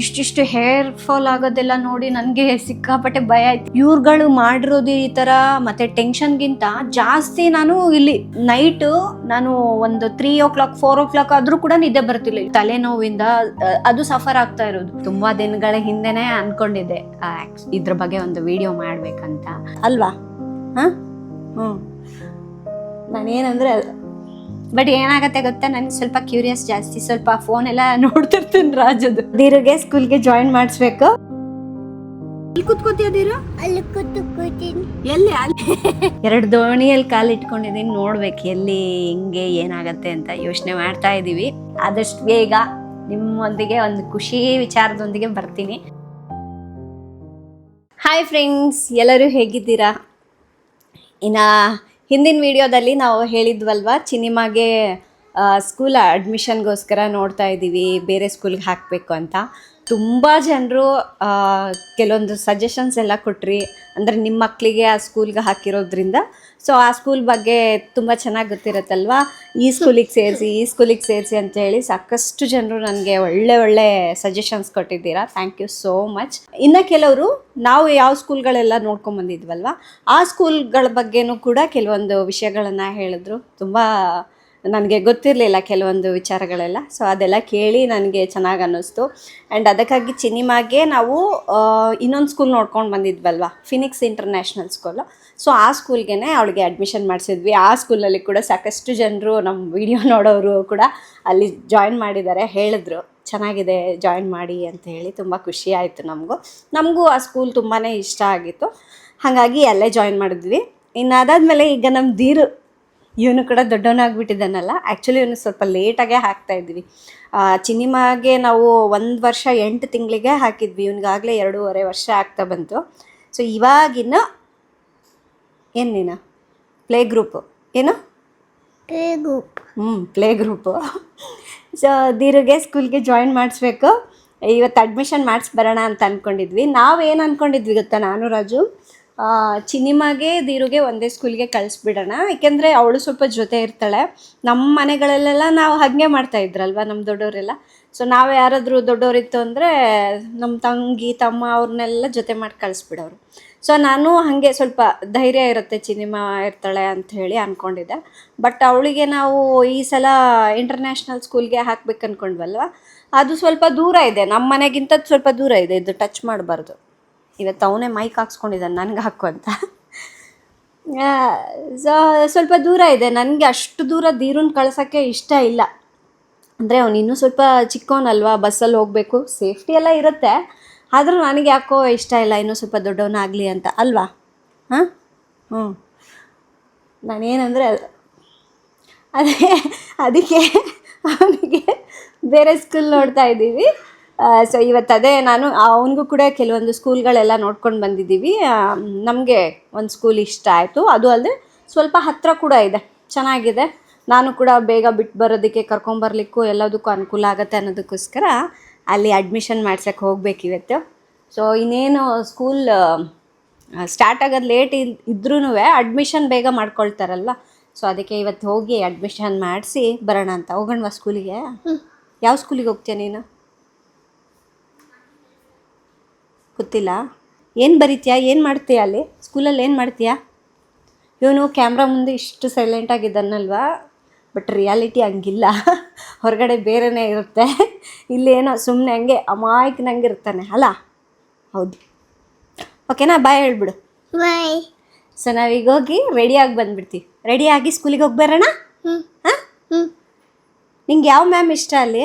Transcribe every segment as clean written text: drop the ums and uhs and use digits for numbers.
ಇಷ್ಟಿಷ್ಟು hair fall ಆಗೋದೆಲ್ಲ ನೋಡಿ ನನಗೆ ಸಿಕ್ಕಾಪಟ್ಟೆ ಭಯ ಆಯ್ತು. ಇವ್ರುಗಳು ಮಾಡಿರೋದು ಈ ಥರ ಮತ್ತೆ ಟೆನ್ಷನ್ಗಿಂತ ಜಾಸ್ತಿ ನಾನು ಇಲ್ಲಿ ನೈಟು ನಾನು ಒಂದು 3 o'clock 4 o'clock ಆದರೂ ಕೂಡ ನಿದ್ದೆ ಬರ್ತಿಲ್ಲ ತಲೆನೋವಿಂದ. ಅದು ಸಫರ್ ಆಗ್ತಾ ಇರೋದು. ತುಂಬಾ ದಿನಗಳ ಹಿಂದೆನೆ ಅನ್ಕೊಂಡಿದ್ದೆ ಇದ್ರ ಬಗ್ಗೆ ಒಂದು ವಿಡಿಯೋ ಮಾಡ್ಬೇಕಂತ ಅಲ್ವಾ. ನಾನೇನಂದ್ರೆ ಬಟ್ ಏನಾಗತ್ತೆ ಗೊತ್ತಾ, ನನಗೆ ಸ್ವಲ್ಪ ಕ್ಯೂರಿಯಸ್ ಜಾಸ್ತಿ, ಸ್ವಲ್ಪ ಫೋನ್ ಎಲ್ಲ ನೋಡ್ತಿರ್ತೀನಿ ರಾಜದು. ದೀರುಗೆ ಸ್ಕೂಲ್ಗೆ ಜಾಯಿನ್ ಮಾಡಿಸ್ಬೇಕು. ಎಲ್ಲಿ ಕೂತ್ಕೋತೀಯ ದೀರು? ಅಲ್ಲಿ ಕೂತ್ಕೋತೀನಿ. ಎಲ್ಲಿ? ಅಲ್ಲಿ 2 ದೋಣಿಯಲ್ಲಿ ಕಾಲು ಇಟ್ಕೊಂಡಿದ್ದೀನಿ. ನೋಡ್ಬೇಕು ಎಲ್ಲಿ ಹಿಂಗೆ ಏನಾಗತ್ತೆ ಅಂತ ಯೋಚನೆ ಮಾಡ್ತಾ ಇದ್ದೀವಿ. ಆದಷ್ಟು ಬೇಗ ನಿಮ್ಮೊಂದಿಗೆ ಒಂದು ಖುಷಿ ವಿಚಾರದೊಂದಿಗೆ ಬರ್ತೀನಿ. ಹಾಯ್ ಫ್ರೆಂಡ್ಸ್, ಎಲ್ಲರೂ ಹೇಗಿದ್ದೀರಾ? ಇನ್ನು ಹಿಂದಿನ ವಿಡಿಯೋದಲ್ಲಿ ನಾವು ಹೇಳಿದ್ವಲ್ವ, ಚಿನಿಮಾಗೆ ಸ್ಕೂಲ್ ಅಡ್ಮಿಷನ್ಗೋಸ್ಕರ ನೋಡ್ತಾ ಇದ್ದೀವಿ, ಬೇರೆ ಸ್ಕೂಲ್ಗೆ ಹಾಕಬೇಕು ಅಂತ. ತುಂಬ ಜನರು ಕೆಲವೊಂದು ಸಜೆಷನ್ಸ್ ಎಲ್ಲ ಕೊಟ್ರಿ. ಅಂದರೆ ನಿಮ್ಮ ಮಕ್ಕಳಿಗೆ ಆ ಸ್ಕೂಲ್ಗೆ ಹಾಕಿರೋದ್ರಿಂದ ಸೊ ಆ ಸ್ಕೂಲ್ ಬಗ್ಗೆ ತುಂಬ ಚೆನ್ನಾಗಿ ಗೊತ್ತಿರುತ್ತಲ್ವ, ಈ ಸ್ಕೂಲಿಗೆ ಸೇರಿಸಿ ಅಂತ ಹೇಳಿ ಸಾಕಷ್ಟು ಜನರು ನನಗೆ ಒಳ್ಳೆ ಸಜೆಷನ್ಸ್ ಕೊಟ್ಟಿದ್ದೀರಾ. Thank you so much. ಇನ್ನು ಕೆಲವರು ನಾವು ಯಾವ ಸ್ಕೂಲ್ಗಳೆಲ್ಲ ನೋಡ್ಕೊಂಬಂದಿದ್ವಲ್ವ ಆ ಸ್ಕೂಲ್ಗಳ ಬಗ್ಗೆನೂ ಕೂಡ ಕೆಲವೊಂದು ವಿಷಯಗಳನ್ನು ಹೇಳಿದ್ರು. ತುಂಬ ನನಗೆ ಗೊತ್ತಿರಲಿಲ್ಲ ಕೆಲವೊಂದು ವಿಚಾರಗಳೆಲ್ಲ. ಸೊ ಅದೆಲ್ಲ ಕೇಳಿ ನನಗೆ ಚೆನ್ನಾಗಿ ಅನ್ನಿಸ್ತು. ಆ್ಯಂಡ್ ಅದಕ್ಕಾಗಿ ಚಿನಿಮಾಗೆ ನಾವು ಇನ್ನೊಂದು ಸ್ಕೂಲ್ ನೋಡ್ಕೊಂಡು ಬಂದಿದ್ವಲ್ವ, ಫಿನಿಕ್ಸ್ ಇಂಟರ್ನ್ಯಾಷನಲ್ ಸ್ಕೂಲು. ಸೊ ಆ ಸ್ಕೂಲ್ಗೆ ಅವಳಿಗೆ ಅಡ್ಮಿಷನ್ ಮಾಡಿಸಿದ್ವಿ. ಆ ಸ್ಕೂಲಲ್ಲಿ ಕೂಡ ಸಾಕಷ್ಟು ಜನರು ನಮ್ಮ ವಿಡಿಯೋ ನೋಡೋರು ಕೂಡ ಅಲ್ಲಿ ಜಾಯಿನ್ ಮಾಡಿದ್ದಾರೆ. ಹೇಳಿದ್ರು ಚೆನ್ನಾಗಿದೆ ಜಾಯಿನ್ ಮಾಡಿ ಅಂತ ಹೇಳಿ. ತುಂಬ ಖುಷಿ ಆಯಿತು ನಮಗೂ ಆ ಸ್ಕೂಲ್ ತುಂಬಾ ಇಷ್ಟ ಆಗಿತ್ತು. ಹಾಗಾಗಿ ಅಲ್ಲೇ ಜಾಯಿನ್ ಮಾಡಿದ್ವಿ. ಇನ್ನು ಅದಾದಮೇಲೆ ಈಗ ನಮ್ಮ ದೀರು ಇವನು ಕೂಡ ದೊಡ್ಡವನಾಗ್ಬಿಟ್ಟಿದ್ದಾನಲ್ಲ. ಆ್ಯಕ್ಚುಲಿ ಇವನು ಸ್ವಲ್ಪ ಲೇಟಾಗೇ ಹಾಕ್ತಾಯಿದ್ವಿ. ಚಿನಿಮಾಗೆ ನಾವು 1 ವರ್ಷ 8 ತಿಂಗಳಿಗೆ ಹಾಕಿದ್ವಿ. ಇವನಿಗಾಗಲೇ 2.5 ವರ್ಷ ಆಗ್ತಾ ಬಂತು. ಸೊ ಇವಾಗಿನ ಏನು ನೀನು ಪ್ಲೇ ಗ್ರೂಪು ಏನು ಪ್ಲೇ ಗ್ರೂಪು. ಸೊ ದೀರುಗೆ ಸ್ಕೂಲ್ಗೆ ಜಾಯಿನ್ ಮಾಡಿಸ್ಬೇಕು. ಇವತ್ತು ಅಡ್ಮಿಷನ್ ಮಾಡಿಸ್ಬರೋಣ ಅಂತ ಅಂದ್ಕೊಂಡಿದ್ವಿ. ನಾವೇನು ಅಂದ್ಕೊಂಡಿದ್ವಿ ಗೊತ್ತಾ, ನಾನು ರಾಜು ಚಿನಿಮಾಗೆ ದೀರುಗೆ ಒಂದೇ ಸ್ಕೂಲ್ಗೆ ಕಳಿಸ್ಬಿಡೋಣ. ಏಕೆಂದರೆ ಅವಳು ಸ್ವಲ್ಪ ಜೊತೆ ಇರ್ತಾಳೆ. ನಮ್ಮ ಮನೆಗಳಲ್ಲೆಲ್ಲ ನಾವು ಹಾಗೆ ಮಾಡ್ತಾಯಿದ್ರಲ್ವ ನಮ್ಮ ದೊಡ್ಡವರೆಲ್ಲ. ಸೊ ನಾವು ಯಾರಾದರೂ ದೊಡ್ಡವರಿತ್ತು ಅಂದರೆ ನಮ್ಮ ತಂಗಿ ತಮ್ಮ ಅವ್ರನ್ನೆಲ್ಲ ಜೊತೆ ಮಾಡಿ ಕಳಿಸ್ಬಿಡೋರು. ಸೊ ನಾನು ಹಾಗೆ ಸ್ವಲ್ಪ ಧೈರ್ಯ ಇರುತ್ತೆ, ಚಿನಿಮಾ ಇರ್ತಾಳೆ ಅಂಥೇಳಿ ಅಂದ್ಕೊಂಡಿದ್ದೆ. ಬಟ್ ಅವಳಿಗೆ ನಾವು ಈ ಸಲ ಇಂಟರ್ನ್ಯಾಷನಲ್ ಸ್ಕೂಲ್ಗೆ ಹಾಕ್ಬೇಕು ಅಂದ್ಕೊಂಡ್ವಲ್ವ, ಅದು ಸ್ವಲ್ಪ ದೂರ ಇದೆ, ನಮ್ಮ ಮನೆಗಿಂತ ಸ್ವಲ್ಪ ದೂರ ಇದೆ. ಇದು ಟಚ್ ಮಾಡಬಾರ್ದು. ಇವತ್ತು ಅವನೇ ಮೈಕ್ ಹಾಕ್ಸ್ಕೊಂಡಿದ್ದಾನೆ ನನಗೆ ಹಾಕು ಅಂತ. ಸ್ವಲ್ಪ ದೂರ ಇದೆ. ನನಗೆ ಅಷ್ಟು ದೂರ ದೀರನ್ನ ಕಳ್ಸೋಕ್ಕೆ ಇಷ್ಟ ಇಲ್ಲ. ಅಂದರೆ ಅವನು ಇನ್ನೂ ಸ್ವಲ್ಪ ಚಿಕ್ಕವನಲ್ವಾ, ಬಸ್ಸಲ್ಲಿ ಹೋಗಬೇಕು, ಸೇಫ್ಟಿ ಎಲ್ಲ ಇರುತ್ತೆ. ಆದರೂ ನನಗೆ ಯಾಕೋ ಇಷ್ಟ ಇಲ್ಲ, ಇನ್ನೂ ಸ್ವಲ್ಪ ದೊಡ್ಡವನಾಗಲಿ ಅಂತ ಅಲ್ವಾ. ನಾನೇನಂದರೆ ಅದಕ್ಕೆ ಅವನಿಗೆ ಬೇರೆ ಸ್ಕೂಲ್ ನೋಡ್ತಾ ಇದ್ದೀವಿ. ಸೊ ಇವತ್ತು ಅದೇ ನಾನು ಅವನಿಗೂ ಕೂಡ ಕೆಲವೊಂದು ಸ್ಕೂಲ್ಗಳೆಲ್ಲ ನೋಡ್ಕೊಂಡು ಬಂದಿದ್ದೀವಿ. ನಮಗೆ ಒಂದು ಸ್ಕೂಲ್ ಇಷ್ಟ ಆಯಿತು. ಅದು ಅಲ್ಲದೆ ಸ್ವಲ್ಪ ಹತ್ತಿರ ಕೂಡ ಇದೆ, ಚೆನ್ನಾಗಿದೆ. ನಾನು ಕೂಡ ಬೇಗ ಬಿಟ್ಟು ಬರೋದಕ್ಕೆ ಕರ್ಕೊಂಬರ್ಲಿಕ್ಕೂ ಎಲ್ಲದಕ್ಕೂ ಅನುಕೂಲ ಆಗುತ್ತೆ ಅನ್ನೋದಕ್ಕೋಸ್ಕರ ಅಲ್ಲಿ ಅಡ್ಮಿಷನ್ ಮಾಡ್ಸೋಕ್ಕೆ ಹೋಗ್ಬೇಕಿವತ್ತು. ಸೊ ಇನ್ನೇನು ಸ್ಕೂಲ್ ಸ್ಟಾರ್ಟ್ ಆಗೋದು ಲೇಟ್ ಇದ್ರೂ ಅಡ್ಮಿಷನ್ ಬೇಗ ಮಾಡ್ಕೊಳ್ತಾರಲ್ವ. ಸೊ ಅದಕ್ಕೆ ಇವತ್ತು ಹೋಗಿ ಅಡ್ಮಿಷನ್ ಮಾಡಿಸಿ ಬರೋಣ ಅಂತ. ಹೋಗೋಣವಾ ಸ್ಕೂಲಿಗೆ? ಯಾವ ಸ್ಕೂಲಿಗೆ ಹೋಗ್ತೀಯ ನೀನು? ಗೊತ್ತಿಲ್ಲ. ಏನು ಬರೀತೀಯಾ, ಏನು ಮಾಡ್ತೀಯ ಅಲ್ಲಿ ಸ್ಕೂಲಲ್ಲಿ, ಏನು ಮಾಡ್ತೀಯಾ? ಇವನು ಕ್ಯಾಮ್ರಾ ಮುಂದೆ ಇಷ್ಟು ಸೈಲೆಂಟಾಗಿದ್ದಾನಲ್ವಾ, ಬಟ್ ರಿಯಾಲಿಟಿ ಹಂಗಿಲ್ಲ. ಹೊರಗಡೆ ಬೇರೆಯೇ ಇರುತ್ತೆ. ಇಲ್ಲೇನೋ ಸುಮ್ಮನೆ ಹಂಗೆ ಅಮಾಯಕನಂಗೆ ಇರ್ತಾನೆ ಅಲ್ಲ. ಹೌದು, ಓಕೆನಾ? ಬಾಯ್ ಹೇಳ್ಬಿಡು. ಬಾಯ್. ಸೊ ನಾವೀಗ ಹೋಗಿ ರೆಡಿಯಾಗಿ ಬಂದುಬಿಡ್ತೀವಿ. ರೆಡಿಯಾಗಿ ಸ್ಕೂಲಿಗೆ ಹೋಗಿ ಬರೋಣ. ನಿಂಗೆ ಯಾವ ಮ್ಯಾಮ್ ಇಷ್ಟ ಅಲ್ಲಿ?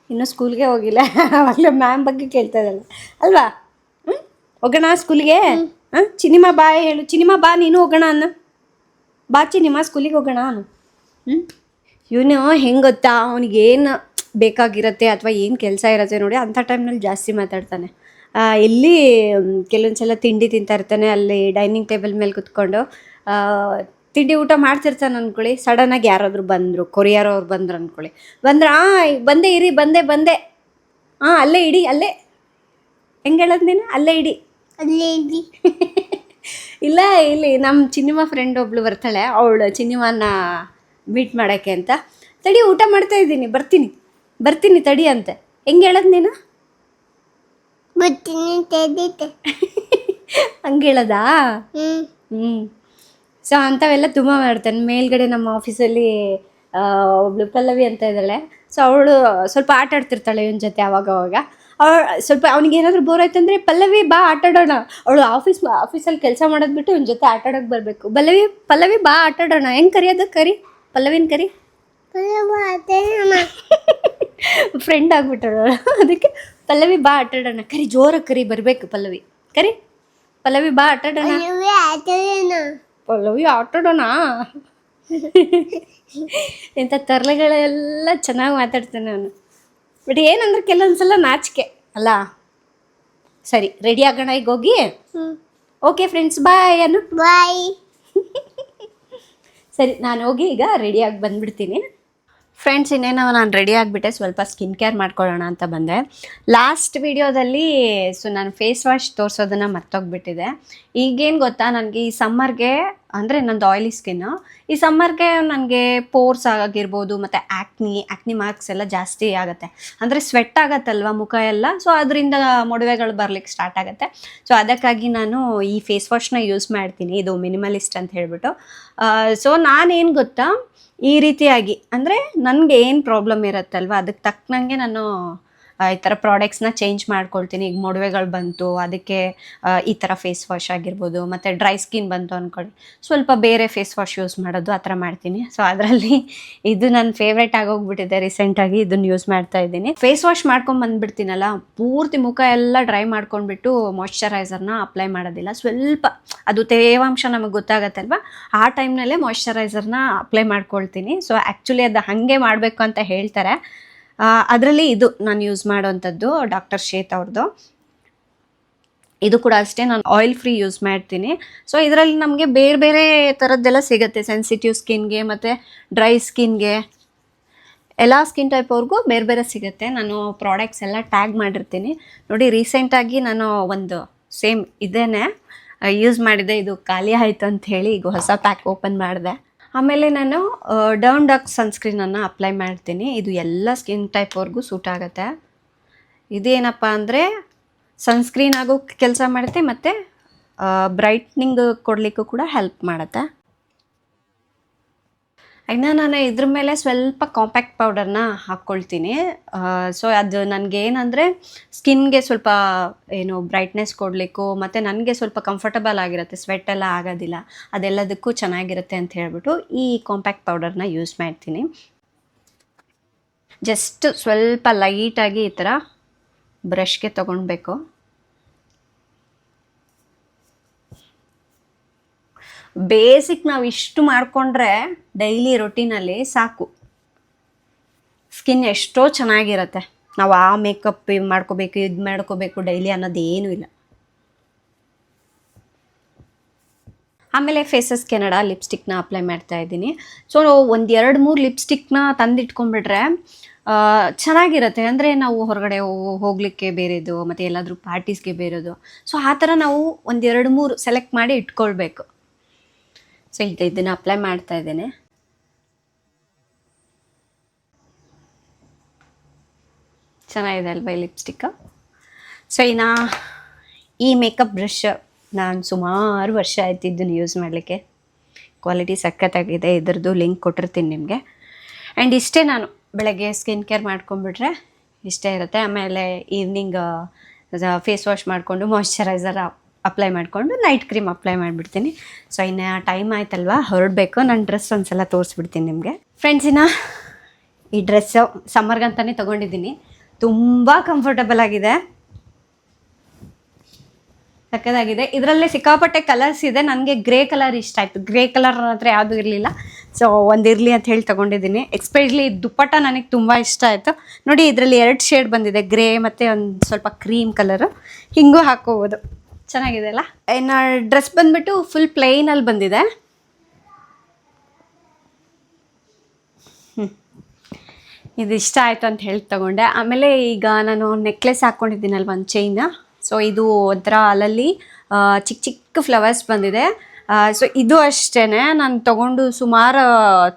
ಇನ್ನೂ ಸ್ಕೂಲ್ಗೆ ಹೋಗಿಲ್ಲ, ಅವಾಗಲೇ ಮ್ಯಾಮ್ ಬಗ್ಗೆ ಕೇಳ್ತಾ ಇದ್ದಲ್ಲ ಅಲ್ವಾ. ಹೋಗೋಣ ಸ್ಕೂಲಿಗೆ. ಚಿನಿಮಾ ಬಾಯ್ ಹೇಳು. ಚಿನಿಮಾ ಬಾ, ನೀನು ಹೋಗೋಣ ಅನ್ನ. ಬಾ ಚಿನಿಮಾ, ಸ್ಕೂಲಿಗೆ ಹೋಗೋಣ ಅನ್ನು. ಇವನು ಹೆಂಗೆ ಗೊತ್ತಾ, ಅವನಿಗೇನು ಬೇಕಾಗಿರುತ್ತೆ ಅಥವಾ ಏನು ಕೆಲಸ ಇರುತ್ತೆ ನೋಡಿ, ಅಂಥ ಟೈಮ್ನಲ್ಲಿ ಜಾಸ್ತಿ ಮಾತಾಡ್ತಾನೆ. ಎಲ್ಲಿ ಕೆಲವೊಂದು ಸಲ ತಿಂಡಿ ತಿಂತಾ ಇರ್ತಾನೆ, ಅಲ್ಲಿ ಡೈನಿಂಗ್ ಟೇಬಲ್ ಮೇಲೆ ಕುತ್ಕೊಂಡು ತಿಂಡಿ ಊಟ ಮಾಡ್ತಿರ್ತಾನೆ ಅಂದ್ಕೊಳ್ಳಿ. ಸಡನ್ನಾಗಿ ಯಾರಾದರೂ ಬಂದರು, ಕೊರಿಯರ್ ಅವ್ರು ಬಂದರು ಅಂದ್ಕೊಳ್ಳಿ. ಬಂದೆ ಇರಿ, ಬಂದೆ ಅಲ್ಲೇ ಇಡಿ, ಅಲ್ಲೇ ಹೆಂಗೆ ಹೇಳೋದು ನೀನು, ಅಲ್ಲೇ ಇಡಿ. ಇಲ್ಲ, ಇಲ್ಲಿ ನಮ್ಮ ಚಿನಿಮಾ ಫ್ರೆಂಡ್ ಒಬ್ಳು ಬರ್ತಾಳೆ, ಅವಳು ಚಿನಿಮಾನ ಮೀಟ್ ಮಾಡೋಕ್ಕೆ ಅಂತ. ತಡಿ ಊಟ ಮಾಡ್ತಾಯಿದ್ದೀನಿ ಬರ್ತೀನಿ ಬರ್ತೀನಿ ತಡಿ ಅಂತೆ. ಹೆಂಗೆ ಹೇಳೋದು ನೀನು? ಬರ್ತೀನಿ ತೆಗಿತೆ. ಹಂಗೆ ಹೇಳೋದಾ? ಹ್ಮ್. ಹ್ಞೂ. ಸೊ ಅಂಥವೆಲ್ಲ ತುಂಬ ಮಾಡ್ತಾನೆ. ಮೇಲ್ಗಡೆ ನಮ್ಮ ಆಫೀಸಲ್ಲಿ ಒಬ್ಳು ಪಲ್ಲವಿ ಅಂತ ಇದ್ದಾಳೆ. ಸೊ ಅವಳು ಸ್ವಲ್ಪ ಆಟ ಆಡ್ತಿರ್ತಾಳೆ ಇವನ ಜೊತೆ ಅವಾಗ. ಅವಳು ಸ್ವಲ್ಪ ಅವ್ನಿಗೆ ಏನಾದರೂ ಬೋರ್ ಆಯ್ತು ಅಂದರೆ, ಪಲ್ಲವಿ ಬಾ ಆಟಾಡೋಣ. ಅವಳು ಆಫೀಸಲ್ಲಿ ಕೆಲಸ ಮಾಡೋದು ಬಿಟ್ಟು ಇವನ ಜೊತೆ ಆಟಾಡೋಕೆ ಬರಬೇಕು. ಪಲ್ಲವಿ ಬಾ ಆಟಾಡೋಣ. ಹೆಂಗೆ ಕರಿಯೋದು? ಪಲ್ಲವಿನ ಕರಿ. ಫ್ರೆಂಡ್ ಆಗ್ಬಿಟ್ಟಳು. ಅದಕ್ಕೆ ಪಲ್ಲವಿ ಬಾ ಆಟಾಡೋಣ. ಕರಿ, ಜೋರಾಗಿ ಕರಿ, ಬರಬೇಕು ಪಲ್ಲವಿ. ಕರಿ, ಪಲ್ಲವಿ ಬಾ ಆಟಾಡೋಣ. ಪಲ್ಲವಿ ಆಟಾಡೋಣ. ಇಂಥ ತರಲೆಗಳೆಲ್ಲ ಚೆನ್ನಾಗಿ ಮಾತಾಡ್ತಾನೆ ಅವನು. ಬಟ್ ಏನಂದ್ರೆ ಕೆಲವೊಂದ್ಸಲ ನಾಚಿಕೆ ಅಲ್ಲ. ಸರಿ, ರೆಡಿ ಆಗೋಣ ಈಗ ಹೋಗಿ. ಓಕೆ ಫ್ರೆಂಡ್ಸ್, ಬಾಯ್ ಅನ್ನು. ಬಾಯ್. ಸರಿ, ನಾನು ಹೋಗಿ ಈಗ ರೆಡಿಯಾಗಿ ಬಂದುಬಿಡ್ತೀನಿ. ಫ್ರೆಂಡ್ಸ್, ಇನ್ನೇನು ನಾನು ರೆಡಿ ಆಗಿಬಿಟ್ಟೆ. ಸ್ವಲ್ಪ ಸ್ಕಿನ್ ಕೇರ್ ಮಾಡ್ಕೊಳ್ಳೋಣ ಅಂತ ಬಂದೆ. ಲಾಸ್ಟ್ ವಿಡಿಯೋದಲ್ಲಿ ನಾನು ಫೇಸ್ ವಾಶ್ ತೋರಿಸೋದನ್ನು ಮರ್ತೋಗ್ಬಿಟ್ಟಿದೆ. ಈಗೇನು ಗೊತ್ತಾ, ನನಗೆ ಈ ಸಮ್ಮರ್ಗೆ ಅಂದರೆ ನಂದು ಆಯಿಲಿ ಸ್ಕಿನ್ನು, ಈ ಸಮ್ಮರ್ಗೆ ನನಗೆ ಪೋರ್ಸ್ ಆಗಿರ್ಬೋದು ಮತ್ತು ಆ್ಯಕ್ನಿ ಮಾರ್ಕ್ಸ್ ಎಲ್ಲ ಜಾಸ್ತಿ ಆಗುತ್ತೆ. ಅಂದರೆ ಸ್ವೆಟ್ ಆಗುತ್ತಲ್ವ ಮುಖ ಎಲ್ಲ. ಸೊ ಅದರಿಂದ ಮೊಡವೆಗಳು ಬರ್ಲಿಕ್ಕೆ ಸ್ಟಾರ್ಟ್ ಆಗುತ್ತೆ. ಸೊ ಅದಕ್ಕಾಗಿ ನಾನು ಈ ಫೇಸ್ ವಾಶ್ನ ಯೂಸ್ ಮಾಡ್ತೀನಿ. ಇದು ಮಿನಿಮಲಿಸ್ಟ್ ಅಂತ ಹೇಳ್ಬಿಟ್ಟು. ಸೊ ನಾನೇನು ಗೊತ್ತಾ, ಈ ರೀತಿಯಾಗಿ ಅಂದರೆ ನನಗೆ ಏನು ಪ್ರಾಬ್ಲಮ್ ಇರುತ್ತಲ್ವ ಅದಕ್ಕೆ ತಕ್ಕನಂಗೆ ನಾನು ಈ ಥರ ಪ್ರಾಡಕ್ಟ್ಸ್ನ ಚೇಂಜ್ ಮಾಡ್ಕೊಳ್ತೀನಿ. ಈಗ ಮೊಡವೆಗಳು ಬಂತು, ಅದಕ್ಕೆ ಈ ಥರ ಫೇಸ್ ವಾಶ್ ಆಗಿರ್ಬೋದು. ಮತ್ತು ಡ್ರೈ ಸ್ಕಿನ್ ಬಂತು ಅಂದ್ಕೊಳ್ಳಿ, ಸ್ವಲ್ಪ ಬೇರೆ ಫೇಸ್ ವಾಶ್ ಯೂಸ್ ಮಾಡೋದು, ಆ ಥರ ಮಾಡ್ತೀನಿ. ಸೊ ಅದರಲ್ಲಿ ಇದು ನನ್ನ ಫೇವ್ರೇಟ್ ಆಗೋಗ್ಬಿಟ್ಟಿದೆ. ರೀಸೆಂಟಾಗಿ ಇದನ್ನು ಯೂಸ್ ಮಾಡ್ತಾ ಇದ್ದೀನಿ. ಫೇಸ್ ವಾಶ್ ಮಾಡ್ಕೊಂಡು ಬಂದುಬಿಡ್ತೀನಲ್ಲ, ಪೂರ್ತಿ ಮುಖ ಎಲ್ಲ ಡ್ರೈ ಮಾಡ್ಕೊಂಡ್ಬಿಟ್ಟು ಮಾಯ್ಶ್ಚರೈಸರ್ನ ಅಪ್ಲೈ ಮಾಡೋದಿಲ್ಲ. ಸ್ವಲ್ಪ ಅದು ತೇವಾಂಶ ನಮಗೆ ಗೊತ್ತಾಗತ್ತಲ್ವ, ಆ ಟೈಮ್ನಲ್ಲೇ ಮಾಯ್ಶ್ಚರೈಸರ್ನ ಅಪ್ಲೈ ಮಾಡ್ಕೊಳ್ತೀನಿ. ಸೊ ಆ್ಯಕ್ಚುಲಿ ಅದು ಹಾಗೆ ಮಾಡಬೇಕು ಅಂತ ಹೇಳ್ತಾರೆ. ಅದರಲ್ಲಿ ಇದು ನಾನು ಯೂಸ್ ಮಾಡೋವಂಥದ್ದು ಡಾಕ್ಟರ್ ಶೇತ್ ಅವ್ರದ್ದು. ಇದು ಕೂಡ ಅಷ್ಟೇ, ನಾನು ಆಯಿಲ್ ಫ್ರೀ ಯೂಸ್ ಮಾಡ್ತೀನಿ. ಸೊ ಇದರಲ್ಲಿ ನಮಗೆ ಬೇರೆ ಬೇರೆ ಥರದ್ದೆಲ್ಲ ಸಿಗುತ್ತೆ. ಸೆನ್ಸಿಟಿವ್ ಸ್ಕಿನ್ಗೆ ಮತ್ತು ಡ್ರೈ ಸ್ಕಿನ್ಗೆ, ಎಲ್ಲ ಸ್ಕಿನ್ ಟೈಪ್ ಅವ್ರಿಗೂ ಬೇರೆ ಬೇರೆ ಸಿಗುತ್ತೆ. ನಾನು ಪ್ರಾಡಕ್ಟ್ಸ್ ಎಲ್ಲ ಟ್ಯಾಗ್ ಮಾಡಿರ್ತೀನಿ ನೋಡಿ. ರೀಸೆಂಟಾಗಿ ನಾನು ಒಂದು ಸೇಮ್ ಇದೇನೆ ಯೂಸ್ ಮಾಡಿದೆ. ಇದು ಖಾಲಿ ಆಯಿತು ಅಂತ ಹೇಳಿ ಈಗ ಹೊಸ ಪ್ಯಾಕ್ ಓಪನ್ ಮಾಡಿದೆ. ಆಮೇಲೆ ನಾನು ಡರ್ಮ್ ಡಾಕ್ ಸನ್ಸ್ಕ್ರೀನನ್ನು ಅಪ್ಲೈ ಮಾಡ್ತೀನಿ. ಇದು ಎಲ್ಲ ಸ್ಕಿನ್ ಟೈಪ್ ಅವ್ರಿಗೂ ಸೂಟ್ ಆಗುತ್ತೆ. ಇದೇನಪ್ಪ ಅಂದರೆ ಸನ್ಸ್ಕ್ರೀನ್ ಆಗೋ ಕೆಲಸ ಮಾಡುತ್ತೆ ಮತ್ತು ಬ್ರೈಟ್ನಿಂಗ್ ಕೊಡಲಿಕ್ಕೂ ಕೂಡ ಹೆಲ್ಪ್ ಮಾಡುತ್ತೆ. ಇನ್ನು ನಾನು ಇದ್ರ ಮೇಲೆ ಸ್ವಲ್ಪ ಕಾಂಪ್ಯಾಕ್ಟ್ ಪೌಡರ್ನ ಹಾಕ್ಕೊಳ್ತೀನಿ. ಸೊ ಅದು ನನಗೇನಂದರೆ ಸ್ಕಿನ್ಗೆ ಸ್ವಲ್ಪ ಏನು ಬ್ರೈಟ್ನೆಸ್ ಕೊಡಲಿಕ್ಕೂ ಮತ್ತು ನನಗೆ ಸ್ವಲ್ಪ ಕಂಫರ್ಟಬಲ್ ಆಗಿರುತ್ತೆ, ಸ್ವೆಟ್ ಎಲ್ಲ ಆಗೋದಿಲ್ಲ, ಅದೆಲ್ಲದಕ್ಕೂ ಚೆನ್ನಾಗಿರುತ್ತೆ ಅಂತ ಹೇಳ್ಬಿಟ್ಟು ಈ ಕಾಂಪ್ಯಾಕ್ಟ್ ಪೌಡರ್ನ ಯೂಸ್ ಮಾಡ್ತೀನಿ. ಜಸ್ಟ್ ಸ್ವಲ್ಪ ಲೈಟಾಗಿ ಈ ಥರ ಬ್ರಷ್ಗೆ ತೊಗೊಳ್ಬೇಕು. ಬೇಸಿಕ್ ನಾವು ಇಷ್ಟು ಮಾಡಿಕೊಂಡ್ರೆ ಡೈಲಿ ರೊಟೀನಲ್ಲಿ ಸಾಕು, ಸ್ಕಿನ್ ಎಷ್ಟೋ ಚೆನ್ನಾಗಿರುತ್ತೆ. ನಾವು ಆ ಮೇಕಪ್ ಮಾಡ್ಕೋಬೇಕು, ಇದು ಮಾಡ್ಕೋಬೇಕು ಡೈಲಿ ಅನ್ನೋದೇನೂ ಇಲ್ಲ. ಆಮೇಲೆ ಫೇಸಸ್ ಕೆನಡಾ ಲಿಪ್ಸ್ಟಿಕ್ನ ಅಪ್ಲೈ ಮಾಡ್ತಾ ಇದ್ದೀನಿ. ಸೊ 1-2-3 ಲಿಪ್ಸ್ಟಿಕ್ನ ತಂದಿಟ್ಕೊಂಡ್ಬಿಟ್ರೆ ಚೆನ್ನಾಗಿರುತ್ತೆ. ಅಂದರೆ ನಾವು ಹೊರಗಡೆ ಹೋಗಲಿಕ್ಕೆ ಬೇರೆದು, ಮತ್ತು ಎಲ್ಲಾದರೂ ಪಾರ್ಟೀಸ್ಗೆ ಬೇರೆದು. ಸೊ ಆ ಥರ ನಾವು 1-2-3 ಸೆಲೆಕ್ಟ್ ಮಾಡಿ ಇಟ್ಕೊಳ್ಬೇಕು. ಸೊ ಈಗ ಇದನ್ನು ಅಪ್ಲೈ ಮಾಡ್ತಾ ಇದ್ದೇನೆ. ಚೆನ್ನಾಗಿದೆ ಅಲ್ವಾ ಈ ಲಿಪ್ಸ್ಟಿಕ್. ಸೊ ಇನ್ನು ಈ ಮೇಕಪ್ ಬ್ರಷ್ ನಾನು ಸುಮಾರು ವರ್ಷ ಆಯ್ತು ಇದನ್ನು ಯೂಸ್ ಮಾಡಲಿಕ್ಕೆ. ಕ್ವಾಲಿಟಿ ಸಖತ್ತಾಗಿದೆ. ಇದರದ್ದು ಲಿಂಕ್ ಕೊಟ್ಟಿರ್ತೀನಿ ನಿಮಗೆ. ಆ್ಯಂಡ್ ಇಷ್ಟೇ, ನಾನು ಬೆಳಗ್ಗೆ ಸ್ಕಿನ್ ಕೇರ್ ಮಾಡ್ಕೊಂಡ್ಬಿಟ್ರೆ ಇಷ್ಟೇ ಇರುತ್ತೆ. ಆಮೇಲೆ ಈವ್ನಿಂಗ್ ಫೇಸ್ ವಾಶ್ ಮಾಡಿಕೊಂಡು ಮಾಯ್ಶ್ಚರೈಸರ್ ಅಪ್ಲೈ ಮಾಡಿಕೊಂಡು ನೈಟ್ ಕ್ರೀಮ್ ಅಪ್ಲೈ ಮಾಡಿಬಿಡ್ತೀನಿ. ಸೊ ಇನ್ನು ಟೈಮ್ ಆಯ್ತಲ್ವ, ಹೊರಡಬೇಕು. ನಾನು ಡ್ರೆಸ್ ಒಂದ್ಸಲ ತೋರಿಸ್ಬಿಡ್ತೀನಿ ನಿಮಗೆ. ಫ್ರೆಂಡ್ಸಿನ ಈ ಡ್ರೆಸ್ಸು ಸಮ್ಮರ್ಗಂತಲೇ ತೊಗೊಂಡಿದ್ದೀನಿ. ತುಂಬ ಕಂಫರ್ಟಬಲ್ ಆಗಿದೆ, ಸಕ್ಕತ್ತಾಗಿದೆ. ಇದರಲ್ಲೇ ಸಿಕ್ಕಾಪಟ್ಟೆ ಕಲರ್ಸ್ ಇದೆ. ನನಗೆ ಗ್ರೇ ಕಲರ್ ಇಷ್ಟ ಆಯಿತು. ಗ್ರೇ ಕಲರ್ ಹತ್ರ ಯಾವುದೂ ಇರಲಿಲ್ಲ. ಸೊ ಒಂದಿರಲಿ ಅಂತ ಹೇಳಿ ತೊಗೊಂಡಿದ್ದೀನಿ. ಎಕ್ಸ್ಪೆಷಲಿ ದುಪ್ಪಟ್ಟ ನನಗೆ ತುಂಬ ಇಷ್ಟ ಆಯಿತು. ನೋಡಿ, ಇದರಲ್ಲಿ 2 ಶೇಡ್ ಬಂದಿದೆ, ಗ್ರೇ ಮತ್ತು ಒಂದು ಸ್ವಲ್ಪ ಕ್ರೀಮ್ ಕಲರು. ಹಿಂಗೂ ಹಾಕೋಬೋದು, ಚೆನ್ನಾಗಿದೆ ಅಲ್ಲ. ಇನ್ನು ಡ್ರೆಸ್ ಬಂದುಬಿಟ್ಟು ಫುಲ್ ಪ್ಲೈನಲ್ಲಿ ಬಂದಿದೆ. ಇದು ಇಷ್ಟ ಆಯಿತು ಅಂತ ಹೇಳಿ ತೊಗೊಂಡೆ. ಆಮೇಲೆ ಈಗ ನಾನು ನೆಕ್ಲೆಸ್ ಹಾಕ್ಕೊಂಡಿದ್ದೀನಲ್ವ, ಒಂದು ಚೈನ. ಸೊ ಇದು ಒಂಥರ ಅಲ್ಲಲ್ಲಿ ಚಿಕ್ಕ ಚಿಕ್ಕ ಫ್ಲವರ್ಸ್ ಬಂದಿದೆ. ಸೊ ಇದು ಅಷ್ಟೇ, ನಾನು ತೊಗೊಂಡು ಸುಮಾರು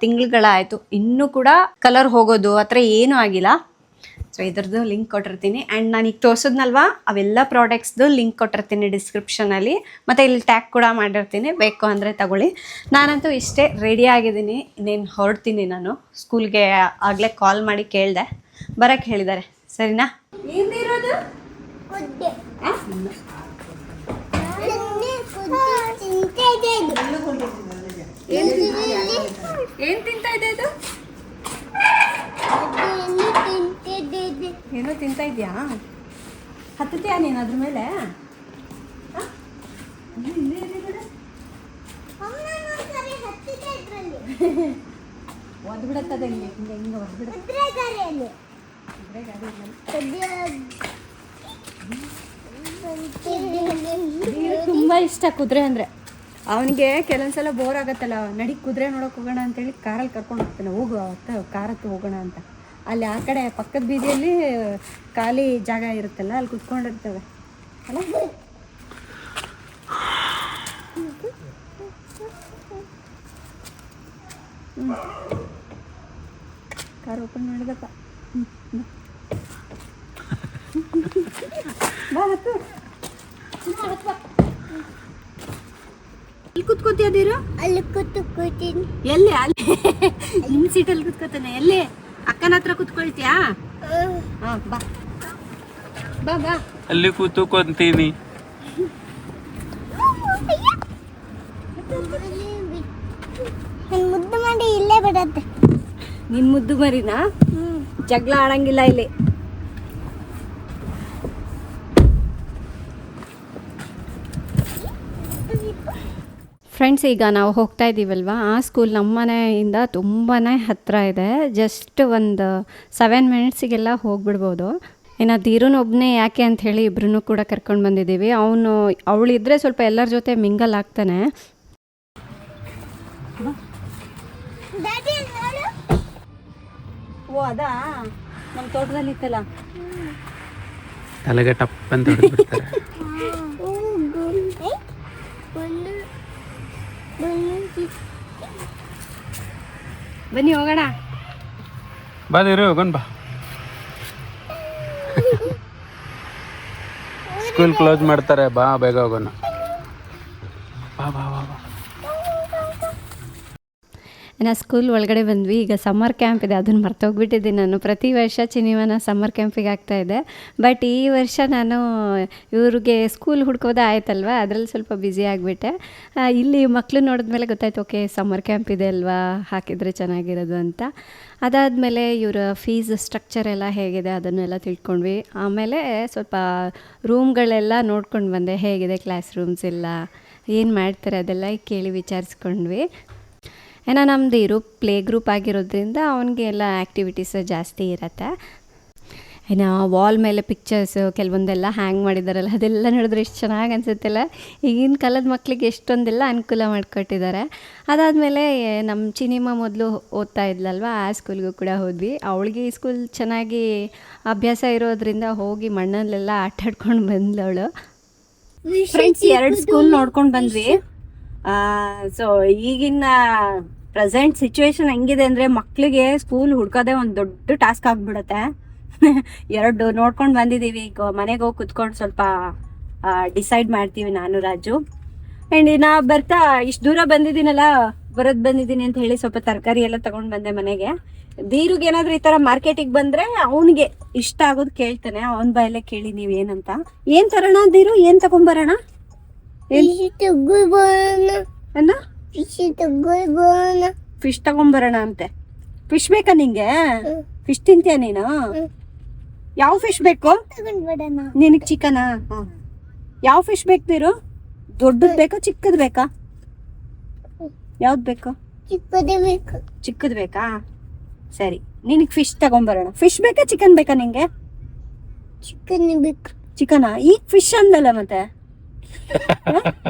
ತಿಂಗಳುಗಳಾಯಿತು. ಇನ್ನೂ ಕೂಡ ಕಲರ್ ಹೋಗೋದು ಆ ಥರ ಏನೂ ಆಗಿಲ್ಲ. ಸೊ ಇದ್ರದ್ದು ಲಿಂಕ್ ಕೊಟ್ಟಿರ್ತೀನಿ. ಆ್ಯಂಡ್ ನಾನೀಗ ತೋರಿಸಿದ್ನಲ್ವಾ ಅವೆಲ್ಲ ಪ್ರಾಡಕ್ಟ್ಸ್ದು ಲಿಂಕ್ ಕೊಟ್ಟಿರ್ತೀನಿ ಡಿಸ್ಕ್ರಿಪ್ಷನಲ್ಲಿ, ಮತ್ತು ಇಲ್ಲಿ ಟ್ಯಾಗ್ ಕೂಡ ಮಾಡಿರ್ತೀನಿ, ಬೇಕು ಅಂದರೆ ತಗೊಳ್ಳಿ. ನಾನಂತೂ ಇಷ್ಟೇ ರೆಡಿ ಆಗಿದ್ದೀನಿ, ಇನ್ನೇನು ಹೊರಡ್ತೀನಿ. ನಾನು ಸ್ಕೂಲ್ಗೆ ಆಗಲೇ ಕಾಲ್ ಮಾಡಿ ಕೇಳಿದೆ, ಬರೋಕ್ಕೆ ಹೇಳಿದ್ದಾರೆ. ಸರಿನಾ? ಏನಿರೋದು ಏನು ತಿಂತಾ ಇದೆ ಇದು? ಏನೋ ತಿಂತಾ ಇದೆಯಾ? ಹತ್ತುತ್ತೀಯಾ ನೀನು ಅದ್ರ ಮೇಲೆ? ಒದ್ದು ಬಿಡತ್ತದ ಹಿಂಗೆ ಹಿಂಗೆ ಹಿಂಗೆ ಒದ್ದು ಬಿಡುತ್ತೆ. ತುಂಬ ಇಷ್ಟ ಕುದುರೆ ಅಂದರೆ. ಅವನಿಗೆ ಕೆಲವೊಂದ್ಸಲ ಬೋರ್ ಆಗತ್ತಲ್ಲ, ನಡಿ ಕುದುರೆ ನೋಡೋಕೆ ಹೋಗೋಣ ಅಂತೇಳಿ ಕಾರಲ್ಲಿ ಕರ್ಕೊಂಡು ಹೋಗ್ತಾನೆ. ಹೋಗು ಅವತ್ತು ಕಾರತ್ತು ಹೋಗೋಣ ಅಂತ. ಅಲ್ಲಿ ಆ ಕಡೆ ಪಕ್ಕದ ಬೀದಿಯಲ್ಲಿ ಖಾಲಿ ಜಾಗ ಇರುತ್ತಲ್ಲ, ಅಲ್ಲಿ ಕುತ್ಕೊಂಡಿರ್ತವೆ ಅಲ್ಲ. ಕಾರ್ ಓಪನ್ ಮಾಡಿದಪ್ಪ. ಬಾ ಹತ್ತು. ಎಲ್ಲಿ ಕುತ್ಕೋತಿಯದಿರು? ಅಲ್ಲಿ ಕೂತೀನಿ. ಎಲ್ಲಿ? ಅಲ್ಲಿ ನಿಮ್ಮ ಸೀಟಲ್ಲಿ ಕುತ್ಕೋತಾನೆ. ಎಲ್ಲಿ? ಅಕ್ಕನ ಹತ್ರ ಕುತ್ಕೊಳ್ತೀಯಾ? ಹಾಂ, ಬಾ ಬಾ ಬಾ. ಅಲ್ಲಿ ಕೂತ್ಕೊಂತೀನಿ. ಮುದ್ದು ಮಾಡಿ ಇಲ್ಲೇ ಬಿಡತ್ತೆ. ನಿನ್ ಮುದ್ದು ಮರಿನಾ? ಜಗಳ ಆಡಂಗಿಲ್ಲ ಇಲ್ಲಿ. ಫ್ರೆಂಡ್ಸ್, ಈಗ ನಾವು ಹೋಗ್ತಾ ಇದ್ದೀವಲ್ವ, ಆ ಸ್ಕೂಲ್ ನಮ್ಮ ಮನೆಯಿಂದ ತುಂಬಾ ಹತ್ತಿರ ಇದೆ. ಜಸ್ಟ್ ಒಂದು 7 ಮಿನಿಟ್ಸಿಗೆಲ್ಲ ಹೋಗ್ಬಿಡ್ಬೋದು. ಇನ್ನು ಧೀರನೊಬ್ಬನೇ ಯಾಕೆ ಅಂತ ಹೇಳಿ ಇಬ್ಬರೂ ಕೂಡ ಕರ್ಕೊಂಡು ಬಂದಿದ್ದೀವಿ. ಅವಳಿದ್ರೆ ಸ್ವಲ್ಪ ಎಲ್ಲರ ಜೊತೆ ಮಿಂಗಲ್ ಆಗ್ತಾನೆ. ಓ ಅದಾ ನಮ್ಮ ತೋಟದಲ್ಲಿ ಇತ್ತಲ್ಲ, ತಲೆಗೆ ಟಪ್ ಅಂತ ಹೊಡೆದ್ಬಿಡ್ತಾರೆ. ಬನ್ನಿ ಹೋಗೋಣ. ಬಾದಿರು ಹೋಗೋಣ ಬಾ. ಸ್ಕೂಲ್ ಕ್ಲೋಸ್ ಮಾಡ್ತಾರೆ, ಬಾ ಬೇಗ ಹೋಗೋಣ. ಬಾ ಬಾ ಬಾ ಬಾ. ನಾ ಸ್ಕೂಲ್ ಒಳಗಡೆ ಬಂದ್ವಿ. ಈಗ ಸಮ್ಮರ್ ಕ್ಯಾಂಪ್ ಇದೆ, ಅದನ್ನು ಮರ್ತೋಗ್ಬಿಟ್ಟಿದ್ದೀನಿ ನಾನು. ಪ್ರತಿ ವರ್ಷ ಚಿನಿಮನ ಸಮ್ಮರ್ ಕ್ಯಾಂಪಿಗೆ ಆಗ್ತಾಯಿದ್ದೆ. ಬಟ್ ಈ ವರ್ಷ ನಾನು ಇವ್ರಿಗೆ ಸ್ಕೂಲ್ ಹುಡ್ಕೋದೇ ಆಯ್ತಲ್ವ, ಅದರಲ್ಲಿ ಸ್ವಲ್ಪ ಬ್ಯುಸಿ ಆಗಿಬಿಟ್ಟೆ. ಇಲ್ಲಿ ಮಕ್ಕಳು ನೋಡಿದ್ಮೇಲೆ ಗೊತ್ತಾಯ್ತು, ಓಕೆ ಸಮ್ಮರ್ ಕ್ಯಾಂಪ್ ಇದೆ ಅಲ್ವಾ, ಹಾಕಿದರೆ ಚೆನ್ನಾಗಿರೋದು ಅಂತ. ಅದಾದಮೇಲೆ ಇವರ ಫೀಸ್ ಸ್ಟ್ರಕ್ಚರ್ ಎಲ್ಲ ಹೇಗಿದೆ ಅದನ್ನೆಲ್ಲ ತಿಳ್ಕೊಂಡ್ವಿ. ಆಮೇಲೆ ಸ್ವಲ್ಪ ರೂಮ್ಗಳೆಲ್ಲ ನೋಡ್ಕೊಂಡು ಬಂದೆ, ಹೇಗಿದೆ ಕ್ಲಾಸ್ ರೂಮ್ಸ್ ಎಲ್ಲ, ಏನು ಮಾಡ್ತಾರೆ ಅದೆಲ್ಲ ಕೇಳಿ ವಿಚಾರಿಸ್ಕೊಂಡ್ವಿ. ಏನೋ ನಮ್ಮದು ಇರೋ ಪ್ಲೇ ಗ್ರೂಪ್ ಆಗಿರೋದ್ರಿಂದ ಅವನಿಗೆ ಎಲ್ಲ ಆ್ಯಕ್ಟಿವಿಟೀಸ್ ಜಾಸ್ತಿ ಇರತ್ತೆ. ಇನ್ನು ವಾಲ್ ಮೇಲೆ ಪಿಕ್ಚರ್ಸು ಕೆಲವೊಂದೆಲ್ಲ ಹ್ಯಾಂಗ್ ಮಾಡಿದಾರಲ್ಲ, ಅದೆಲ್ಲ ನೋಡಿದ್ರೆ ಎಷ್ಟು ಚೆನ್ನಾಗಿ ಅನಿಸುತ್ತಲ್ಲ. ಈಗಿನ ಕಾಲದ ಮಕ್ಕಳಿಗೆ ಎಷ್ಟೊಂದೆಲ್ಲ ಅನುಕೂಲ ಮಾಡಿಕೊಟ್ಟಿದ್ದಾರೆ. ಅದಾದಮೇಲೆ ನಮ್ಮ ಚಿನಿಮ ಮೊದಲು ಓದ್ತಾ ಇದ್ಲಲ್ವ, ಆ ಸ್ಕೂಲ್ಗೂ ಕೂಡ ಹೋದ್ವಿ. ಅವಳಿಗೆ ಈ ಸ್ಕೂಲ್ ಚೆನ್ನಾಗಿ ಅಭ್ಯಾಸ ಇರೋದ್ರಿಂದ ಹೋಗಿ ಮಣ್ಣಲ್ಲೆಲ್ಲ ಆಟಾಡ್ಕೊಂಡು ಬಂದವಳು. ಫ್ರೆಂಡ್ಸ್, 2 ಸ್ಕೂಲ್ ನೋಡ್ಕೊಂಡು ಬಂದ್ವಿ. ಸೊ ಈಗಿನ ಪ್ರೆಸೆಂಟ್ ಸಿಚುವೇಶನ್ ಹೆಂಗಿದೆ ಅಂದರೆ, ಮಕ್ಕಳಿಗೆ ಸ್ಕೂಲ್ ಹುಡ್ಕೋದೇ ಒಂದು ದೊಡ್ಡ ಟಾಸ್ಕ್ ಆಗಿಬಿಡುತ್ತೆ. 2 ನೋಡ್ಕೊಂಡು ಬಂದಿದ್ದೀವಿ. ಈಗ ಮನೆಗೆ ಹೋಗಿ ಕುತ್ಕೊಂಡು ಸ್ವಲ್ಪ ಡಿಸೈಡ್ ಮಾಡ್ತೀವಿ ನಾನು ರಾಜು. ಆ್ಯಂಡ್ ಇನ್ನು ಬರ್ತಾ ಇಷ್ಟು ದೂರ ಬಂದಿದ್ದೀನಲ್ಲ, ಬಂದಿದ್ದೀನಿ ಅಂತ ಹೇಳಿ ಸ್ವಲ್ಪ ತರಕಾರಿ ಎಲ್ಲ ತೊಗೊಂಡು ಬಂದೆ ಮನೆಗೆ. ಧೀರುಗೆ ಏನಾದರೂ ಈ ಥರ ಮಾರ್ಕೆಟಿಗೆ ಬಂದರೆ ಅವನಿಗೆ ಇಷ್ಟ ಆಗೋದು ಕೇಳ್ತಾನೆ. ಅವನ ಬಾಯಲ್ಲೇ ಕೇಳಿ ನೀವು ಏನಂತ. ಏನು ತರೋಣ ಧೀರು? ಏನು ತಗೊಂಬರೋಣ? ಫಿಶ್ ತಗೊಂಬರೋಣ ಅಂತೆ. ಫಿಶ್ ಬೇಕಾ ನಿಂಗೆ? ಫಿಶ್ ತಿಂತೀಯ ನೀನು? ಯಾವ ಫಿಶ್ ಬೇಕು ನಿನಗೆ? ಚಿಕನಾ? ಯಾವ ಫಿಶ್ ಬೇಕು ಧೀರು? ದೊಡ್ಡದು ಬೇಕಾ ಚಿಕ್ಕದು ಬೇಕಾ? ಯಾವ್ದು ಬೇಕು? ಚಿಕ್ಕದು ಬೇಕಾ? ಸರಿ, ನಿನಗೆ ಫಿಶ್ ತಗೊಂಬರೋಣ. ಫಿಶ್ ಬೇಕಾ ಚಿಕನ್ ಬೇಕಾ ನಿಂಗೆ? ಚಿಕನ್ ಬೇಕು. ಚಿಕನಾ? ಈಗ ಫಿಶ್ ಅಂದಲ್ಲ ಮತ್ತೆ.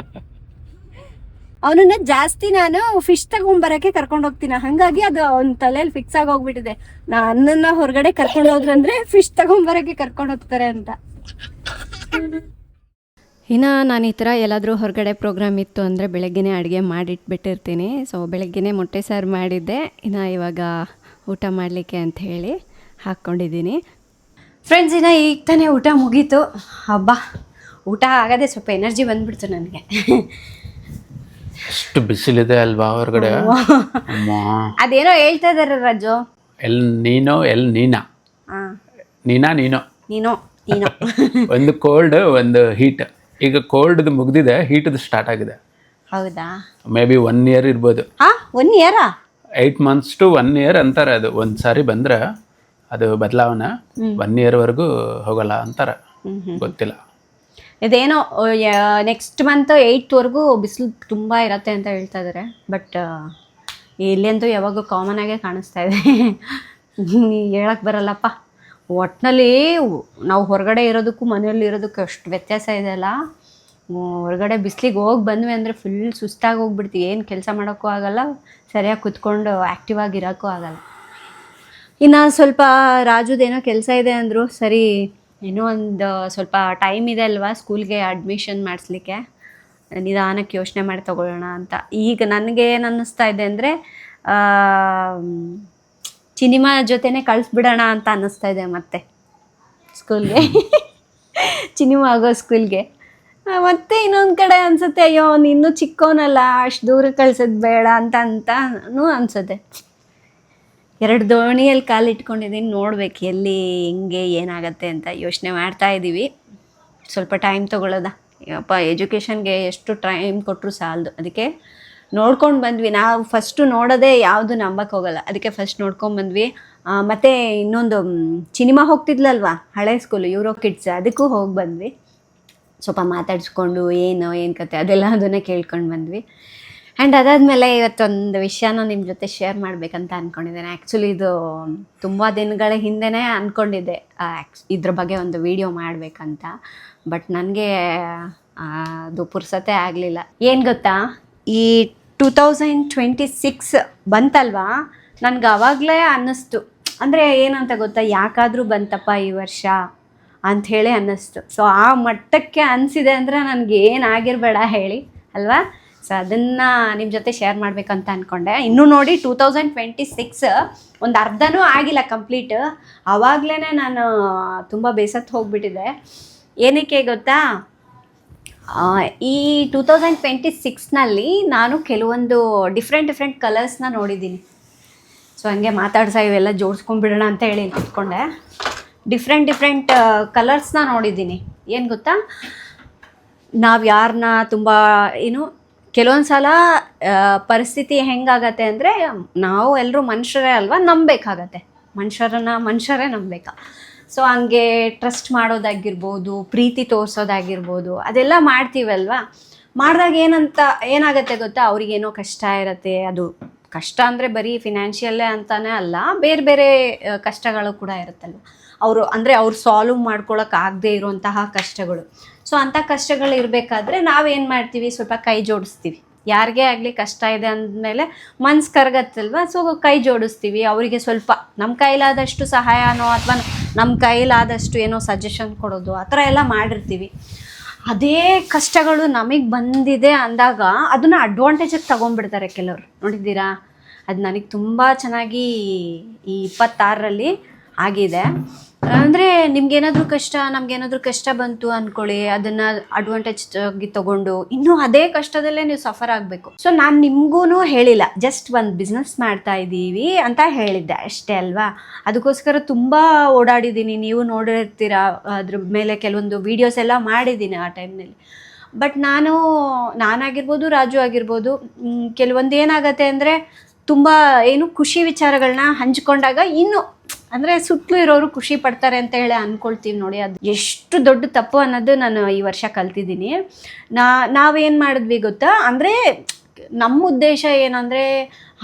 ಅವನನ್ನ ಜಾಸ್ತಿ ನಾನು ಫಿಶ್ ತಗೊಂಬರಕ್ಕೆ ಕರ್ಕೊಂಡು ಹೋಗ್ತೀನಿ, ಹಂಗಾಗಿ ಅದು ಅವನ ತಲೆಯಲ್ಲಿ ಫಿಕ್ಸ್ ಆಗಿ ಹೋಗ್ಬಿಟ್ಟಿದೆ. ನನ್ನನ್ನ ಹೊರಗಡೆ ಕರ್ಕೊಂಡು ಹೋದ್ರಂದ್ರೆ ಫಿಶ್ ತಗೊಂಬರಕ್ಕೆ ಕರ್ಕೊಂಡು ಹೋಗ್ತಾರೆ ಅಂತ. ಇನ್ನು ನಾನು ಈ ಥರ ಎಲ್ಲಾದರೂ ಹೊರಗಡೆ ಪ್ರೋಗ್ರಾಮ್ ಇತ್ತು ಅಂದರೆ ಬೆಳಗ್ಗೆನೇ ಅಡುಗೆ ಮಾಡಿಟ್ಬಿಟ್ಟಿರ್ತೀನಿ. ಸೊ ಬೆಳಗ್ಗೆನೇ ಮೊಟ್ಟೆ ಸಾರು ಮಾಡಿದ್ದೆ. ಇನ್ನು ಇವಾಗ ಊಟ ಮಾಡಲಿಕ್ಕೆ ಅಂತ ಹೇಳಿ ಹಾಕ್ಕೊಂಡಿದ್ದೀನಿ. ಫ್ರೆಂಡ್ಸ್, ಇನ್ನು ಈಗ ತಾನೇ ಊಟ ಮುಗೀತು. ಹಬ್ಬ ಊಟ ಆಗದೆ ಸ್ವಲ್ಪ ಎನರ್ಜಿ ಬಂದ್ಬಿಡ್ತು ನನಗೆ. ಎಷ್ಟು ಬಿಸಿಲಿದೆ ಅಲ್ವಾ ಹೊರಗಡೆ. ಅದೇನೋ ಹೇಳ್ತಾ ಇದಾರೆ ರಾಜು. ನೀನಾ ನೀನೋ ಒಂದು ಕೋಲ್ಡ್ ಒಂದು ಹೀಟ್. ಈಗ ಕೋಲ್ಡ್ದು ಮುಗ್ದಿದೆ, ಹೀಟ್ದು ಸ್ಟಾರ್ಟ್ ಆಗಿದೆ. ಹೌದಾ? ಮೇ ಬಿ 1 year ಇರ್ಬೋದು. 1 year 8 months to 1 year ಅಂತಾರೆ. ಅದು ಒಂದು ಸಾರಿ ಬಂದ್ರೆ ಅದು ಬದಲಾವಣೆ 1 year ವರೆಗೂ ಹೋಗಲ್ಲ ಅಂತಾರೆ. ಗೊತ್ತಿಲ್ಲ. ಇದೇನೋ ನೆಕ್ಸ್ಟ್ ಮಂತ್ 8th ಬಿಸಿಲು ತುಂಬ ಇರತ್ತೆ ಅಂತ ಹೇಳ್ತಾ ಇದ್ದಾರೆ. ಬಟ್ ಇಲ್ಲಂತೂ ಯಾವಾಗೂ ಕಾಮನ್ ಆಗೇ ಕಾಣಿಸ್ತಾ ಇದೆ. ಹೇಳಕ್ಕೆ ಬರಲ್ಲಪ್ಪ. ಒಟ್ಟಿನಲ್ಲಿ ನಾವು ಹೊರಗಡೆ ಇರೋದಕ್ಕೂ ಮನೆಯಲ್ಲಿ ಇರೋದಕ್ಕೂ ಅಷ್ಟು ವ್ಯತ್ಯಾಸ ಇದೆಯಲ್ಲ. ಹೊರಗಡೆ ಬಿಸಿಲಿಗೆ ಹೋಗಿ ಬಂದ್ವಿ ಅಂದರೆ ಫುಲ್ ಸುಸ್ತಾಗಿ ಹೋಗ್ಬಿಡ್ತೀವಿ. ಏನು ಕೆಲಸ ಮಾಡೋಕ್ಕೂ ಆಗಲ್ಲ, ಸರಿಯಾಗಿ ಕುತ್ಕೊಂಡು ಆ್ಯಕ್ಟಿವ್ ಆಗಿರೋಕ್ಕೂ ಆಗಲ್ಲ. ಇನ್ನು ಸ್ವಲ್ಪ ರಾಜುದೇನೋ ಕೆಲಸ ಇದೆ ಅಂದರು. ಸರಿ, ಇನ್ನೂ ಒಂದು ಸ್ವಲ್ಪ ಟೈಮ್ ಇದೆ ಅಲ್ವಾ ಸ್ಕೂಲ್ಗೆ ಅಡ್ಮಿಷನ್ ಮಾಡಿಸ್ಲಿಕ್ಕೆ, ನಿಧಾನಕ್ಕೆ ಯೋಚನೆ ಮಾಡಿ ತಗೊಳ್ಳೋಣ ಅಂತ. ಈಗ ನನಗೆ ಏನು ಅನ್ನಿಸ್ತಾ ಇದೆ ಅಂದರೆ ಸಿನಿಮಾ ಜೊತೆನೇ ಕಳಿಸ್ಬಿಡೋಣ ಅಂತ ಅನ್ನಿಸ್ತಾ ಇದೆ ಮತ್ತೆ ಸ್ಕೂಲ್ಗೆ. ಸಿನಿಮಾ ಆಗೋ ಸ್ಕೂಲ್ಗೆ. ಮತ್ತು ಇನ್ನೊಂದು ಕಡೆ ಅನಿಸುತ್ತೆ, ಅಯ್ಯೋ ಇನ್ನೂ ಚಿಕ್ಕವನಲ್ಲ, ಅಷ್ಟು ದೂರ ಕಳ್ಸೋದು ಬೇಡ ಅಂತನೂ ಅನಿಸುತ್ತೆ. 2 ದೋಣಿಯಲ್ಲಿ ಕಾಲಿಟ್ಕೊಂಡಿದ್ದೀನಿ. ನೋಡ್ಬೇಕು ಎಲ್ಲಿ ಹೆಂಗೆ ಏನಾಗತ್ತೆ ಅಂತ ಯೋಚನೆ ಮಾಡ್ತಾ ಇದ್ದೀವಿ. ಸ್ವಲ್ಪ ಟೈಮ್ ತೊಗೊಳ್ಳೋದ. ಅಪ್ಪ ಎಜುಕೇಷನ್ಗೆ ಎಷ್ಟು ಟೈಮ್ ಕೊಟ್ಟರು ಸಾಲದು. ಅದಕ್ಕೆ ನೋಡ್ಕೊಂಡು ಬಂದ್ವಿ. ನಾವು ಫಸ್ಟು ನೋಡೋದೇ ಯಾವುದು ನಂಬಕ್ಕೆ ಹೋಗಲ್ಲ. ಅದಕ್ಕೆ ಫಸ್ಟ್ ನೋಡ್ಕೊಂಡು ಬಂದ್ವಿ. ಮತ್ತು ಇನ್ನೊಂದು ಸಿನಿಮಾ ಹೋಗ್ತಿದ್ಲಲ್ವ ಹಳೆ ಸ್ಕೂಲು, ಯೂರೋ ಕಿಡ್ಸ್, ಅದಕ್ಕೂ ಹೋಗಿ ಬಂದ್ವಿ. ಸ್ವಲ್ಪ ಮಾತಾಡಿಸ್ಕೊಂಡು ಏನು ಕತೆ ಅದನ್ನೇ ಕೇಳ್ಕೊಂಡು ಬಂದ್ವಿ. ಆ್ಯಂಡ್ ಅದಾದಮೇಲೆ ಇವತ್ತೊಂದು ವಿಷಯನ ನಿಮ್ಮ ಜೊತೆ ಶೇರ್ ಮಾಡಬೇಕಂತ ಅಂದ್ಕೊಂಡಿದ್ದೇನೆ. ಆ್ಯಕ್ಚುಲಿ ಇದು ತುಂಬ ದಿನಗಳ ಹಿಂದೆನೇ ಅಂದ್ಕೊಂಡಿದ್ದೆ ಇದ್ರ ಬಗ್ಗೆ ಒಂದು ವಿಡಿಯೋ ಮಾಡಬೇಕಂತ. ಬಟ್ ನನಗೆ ಅದು ಪುರ್ಸತೆ ಆಗಲಿಲ್ಲ. ಏನು ಗೊತ್ತಾ, ಈ 2026 ಬಂತಲ್ವಾ, ನನಗೆ ಆವಾಗಲೇ ಅನ್ನಿಸ್ತು. ಅಂದರೆ ಏನಂತ ಗೊತ್ತಾ, ಯಾಕಾದರೂ ಬಂತಪ್ಪ ಈ ವರ್ಷ ಅಂಥೇಳಿ ಅನ್ನಿಸ್ತು. ಸೊ ಆ ಮಟ್ಟಕ್ಕೆ ಅನಿಸಿದೆ ಅಂದರೆ ನನಗೆ ಏನಾಗಿರಬೇಡ ಹೇಳಿ ಅಲ್ವಾ. ಸೊ ಅದನ್ನು ನಿಮ್ಮ ಜೊತೆ ಶೇರ್ ಮಾಡಬೇಕಂತ ಅಂದ್ಕೊಂಡೆ. ಇನ್ನೂ ನೋಡಿ 2026 ಒಂದು ಅರ್ಧನೂ ಆಗಿಲ್ಲ ಕಂಪ್ಲೀಟ್. ಆವಾಗಲೇ ನಾನು ತುಂಬ ಬೇಸತ್ತು ಹೋಗಿಬಿಟ್ಟಿದ್ದೆ. ಏನಕ್ಕೆ ಗೊತ್ತಾ, ಈ 2026ನಲ್ಲಿ ನಾನು ಕೆಲವೊಂದು ಡಿಫ್ರೆಂಟ್ ಕಲರ್ಸ್ನ ನೋಡಿದ್ದೀನಿ. ಸೊ ಹಂಗೆ ಮಾತಾಡ್ಸಾ ಇವೆಲ್ಲ ಜೋಡಿಸ್ಕೊಂಡ್ಬಿಡೋಣ ಅಂತ ಹೇಳಿ ಕೂತ್ಕೊಂಡೆ. ಡಿಫ್ರೆಂಟ್ ಕಲರ್ಸ್ನ ನೋಡಿದ್ದೀನಿ. ಏನು ಗೊತ್ತಾ, ನಾವು ಯಾರನ್ನ ತುಂಬ ಕೆಲವೊಂದು ಸಲ ಪರಿಸ್ಥಿತಿ ಹೆಂಗಾಗತ್ತೆ ಅಂದರೆ, ನಾವು ಎಲ್ಲರೂ ಮನುಷ್ಯರೇ ಅಲ್ವಾ, ನಂಬಬೇಕಾಗತ್ತೆ. ಮನುಷ್ಯರೇ ನಂಬೇಕಾ. ಸೊ ಹಂಗೆ ಟ್ರಸ್ಟ್ ಮಾಡೋದಾಗಿರ್ಬೋದು, ಪ್ರೀತಿ ತೋರಿಸೋದಾಗಿರ್ಬೋದು, ಅದೆಲ್ಲ ಮಾಡ್ತೀವಲ್ವ. ಮಾಡಿದಾಗ ಏನಾಗುತ್ತೆ ಗೊತ್ತಾ, ಅವ್ರಿಗೇನೋ ಕಷ್ಟ ಇರುತ್ತೆ. ಅದು ಕಷ್ಟ ಅಂದರೆ ಬರೀ ಫಿನಾನ್ಷಿಯಲ್ಲೇ ಅಂತಲೇ ಅಲ್ಲ, ಬೇರೆ ಕಷ್ಟಗಳು ಕೂಡ ಇರುತ್ತಲ್ವ. ಅವ್ರು ಸಾಲ್ವ್ ಮಾಡ್ಕೊಳ್ಳೋಕ್ಕಾಗದೇ ಇರುವಂತಹ ಕಷ್ಟಗಳು. ಸೊ ಅಂಥ ಕಷ್ಟಗಳು ಇರಬೇಕಾದ್ರೆ ನಾವೇನು ಮಾಡ್ತೀವಿ, ಸ್ವಲ್ಪ ಕೈ ಜೋಡಿಸ್ತೀವಿ. ಯಾರಿಗೇ ಆಗಲಿ ಕಷ್ಟ ಇದೆ ಅಂದಮೇಲೆ ಮನ್ಸು ಕರಗತ್ತಲ್ವ. ಸೊ ಕೈ ಜೋಡಿಸ್ತೀವಿ. ಅವರಿಗೆ ಸ್ವಲ್ಪ ನಮ್ಮ ಕೈಲಾದಷ್ಟು ಸಹಾಯನೋ ಅಥವಾ ನಮ್ಮ ಕೈಲಾದಷ್ಟು ಏನೋ ಸಜೆಷನ್ ಕೊಡೋದು, ಆ ಥರ ಎಲ್ಲ ಮಾಡಿರ್ತೀವಿ. ಅದೇ ಕಷ್ಟಗಳು ನಮಗೆ ಬಂದಿದೆ ಅಂದಾಗ ಅದನ್ನು ಅಡ್ವಾಂಟೇಜಿಗೆ ತಗೊಂಡ್ಬಿಡ್ತಾರೆ ಕೆಲವರು. ನೋಡಿದ್ದೀರಾ? ಅದು ನನಗೆ ತುಂಬ ಚೆನ್ನಾಗಿ ಈ 26ರಲ್ಲಿ ಆಗಿದೆ. ಅಂದರೆ ನಿಮ್ಗೇನಾದರೂ ನಮಗೇನಾದರೂ ಕಷ್ಟ ಬಂತು ಅಂದ್ಕೊಳ್ಳಿ, ಅದನ್ನು ಅಡ್ವಾಂಟೇಜ್ ಆಗಿ ತೊಗೊಂಡು ಇನ್ನೂ ಅದೇ ಕಷ್ಟದಲ್ಲೇ ನೀವು ಸಫರ್ ಆಗಬೇಕು. ಸೊ ನಾನು ನಿಮಗೂ ಹೇಳಿಲ್ಲ, ಜಸ್ಟ್ ಒಂದು ಬಿಸ್ನೆಸ್ ಮಾಡ್ತಾ ಇದ್ದೀವಿ ಅಂತ ಹೇಳಿದ್ದೆ ಅಷ್ಟೇ ಅಲ್ವಾ. ಅದಕ್ಕೋಸ್ಕರ ತುಂಬ ಓಡಾಡಿದ್ದೀನಿ. ನೀವು ನೋಡಿರ್ತೀರ, ಅದ್ರ ಮೇಲೆ ಕೆಲವೊಂದು ವೀಡಿಯೋಸ್ ಎಲ್ಲ ಮಾಡಿದ್ದೀನಿ ಆ ಟೈಮ್ನಲ್ಲಿ. ಬಟ್ ನಾನಾಗಿರ್ಬೋದು, ರಾಜು ಆಗಿರ್ಬೋದು, ಕೆಲವೊಂದು ಏನಾಗತ್ತೆ ಅಂದರೆ ತುಂಬ ಖುಷಿ ವಿಚಾರಗಳನ್ನ ಹಂಚ್ಕೊಂಡಾಗ ಇನ್ನೂ ಅಂದರೆ ಸುತ್ತಲೂ ಇರೋರು ಖುಷಿ ಪಡ್ತಾರೆ ಅಂತ ಹೇಳಿ ಅಂದ್ಕೊಳ್ತೀವಿ. ನೋಡಿ, ಅದು ಎಷ್ಟು ದೊಡ್ಡ ತಪ್ಪು ಅನ್ನೋದು ನಾನು ಈ ವರ್ಷ ಕಲ್ತಿದ್ದೀನಿ. ನಾವೇನು ಮಾಡಿದ್ವಿ ಗೊತ್ತಾ, ಅಂದರೆ ನಮ್ಮ ಉದ್ದೇಶ ಏನಂದರೆ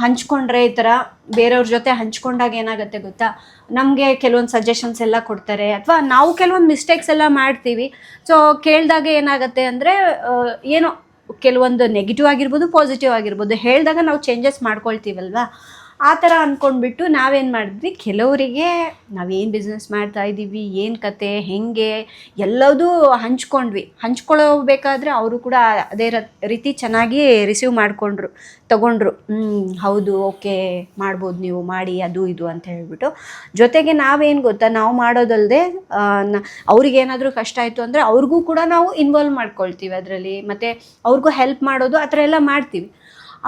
ಹಂಚ್ಕೊಂಡ್ರೆ ಈ ಥರ ಬೇರೆಯವ್ರ ಜೊತೆ ಹಂಚ್ಕೊಂಡಾಗ ಏನಾಗುತ್ತೆ ಗೊತ್ತಾ, ನಮಗೆ ಕೆಲವೊಂದು ಸಜೆಷನ್ಸ್ ಎಲ್ಲ ಕೊಡ್ತಾರೆ, ಅಥವಾ ನಾವು ಕೆಲವೊಂದು ಮಿಸ್ಟೇಕ್ಸ್ ಎಲ್ಲ ಮಾಡ್ತೀವಿ. ಸೊ ಕೇಳಿದಾಗ ಏನಾಗುತ್ತೆ ಅಂದರೆ ಕೆಲವೊಂದು ನೆಗೆಟಿವ್ ಆಗಿರ್ಬೋದು, ಪಾಸಿಟಿವ್ ಆಗಿರ್ಬೋದು, ಹೇಳಿದಾಗ ನಾವು ಚೇಂಜಸ್ ಮಾಡ್ಕೊಳ್ತೀವಲ್ವ. ಆ ಥರ ಅಂದ್ಕೊಂಡ್ಬಿಟ್ಟು ನಾವೇನು ಮಾಡಿದ್ವಿ, ಕೆಲವರಿಗೆ ನಾವೇನು ಬಿಸ್ನೆಸ್ ಮಾಡ್ತಾ ಇದ್ದೀವಿ, ಏನು ಕತೆ, ಹೆಂಗೆ ಎಲ್ಲದೂ ಹಂಚ್ಕೊಳ್ಬೇಕಾದ್ರೆ ಅವರು ಕೂಡ ಅದೇ ರೀತಿ ಚೆನ್ನಾಗಿ ರಿಸೀವ್ ಮಾಡಿಕೊಂಡ್ರು, ತಗೊಂಡ್ರು. ಹೌದು, ಓಕೆ, ಮಾಡ್ಬೋದು, ನೀವು ಮಾಡಿ, ಅದು ಇದು ಅಂತ ಹೇಳ್ಬಿಟ್ಟು. ಜೊತೆಗೆ ನಾವೇನು ಗೊತ್ತಾ, ನಾವು ಮಾಡೋದಲ್ಲದೆ ಅವ್ರಿಗೇನಾದರೂ ಕಷ್ಟ ಆಯಿತು ಅಂದರೆ ಅವ್ರಿಗೂ ಕೂಡ ನಾವು ಇನ್ವಾಲ್ವ್ ಮಾಡ್ಕೊಳ್ತೀವಿ ಅದರಲ್ಲಿ, ಮತ್ತು ಅವ್ರಿಗೂ ಹೆಲ್ಪ್ ಮಾಡೋದು ಆ ಥರ ಎಲ್ಲ ಮಾಡ್ತೀವಿ.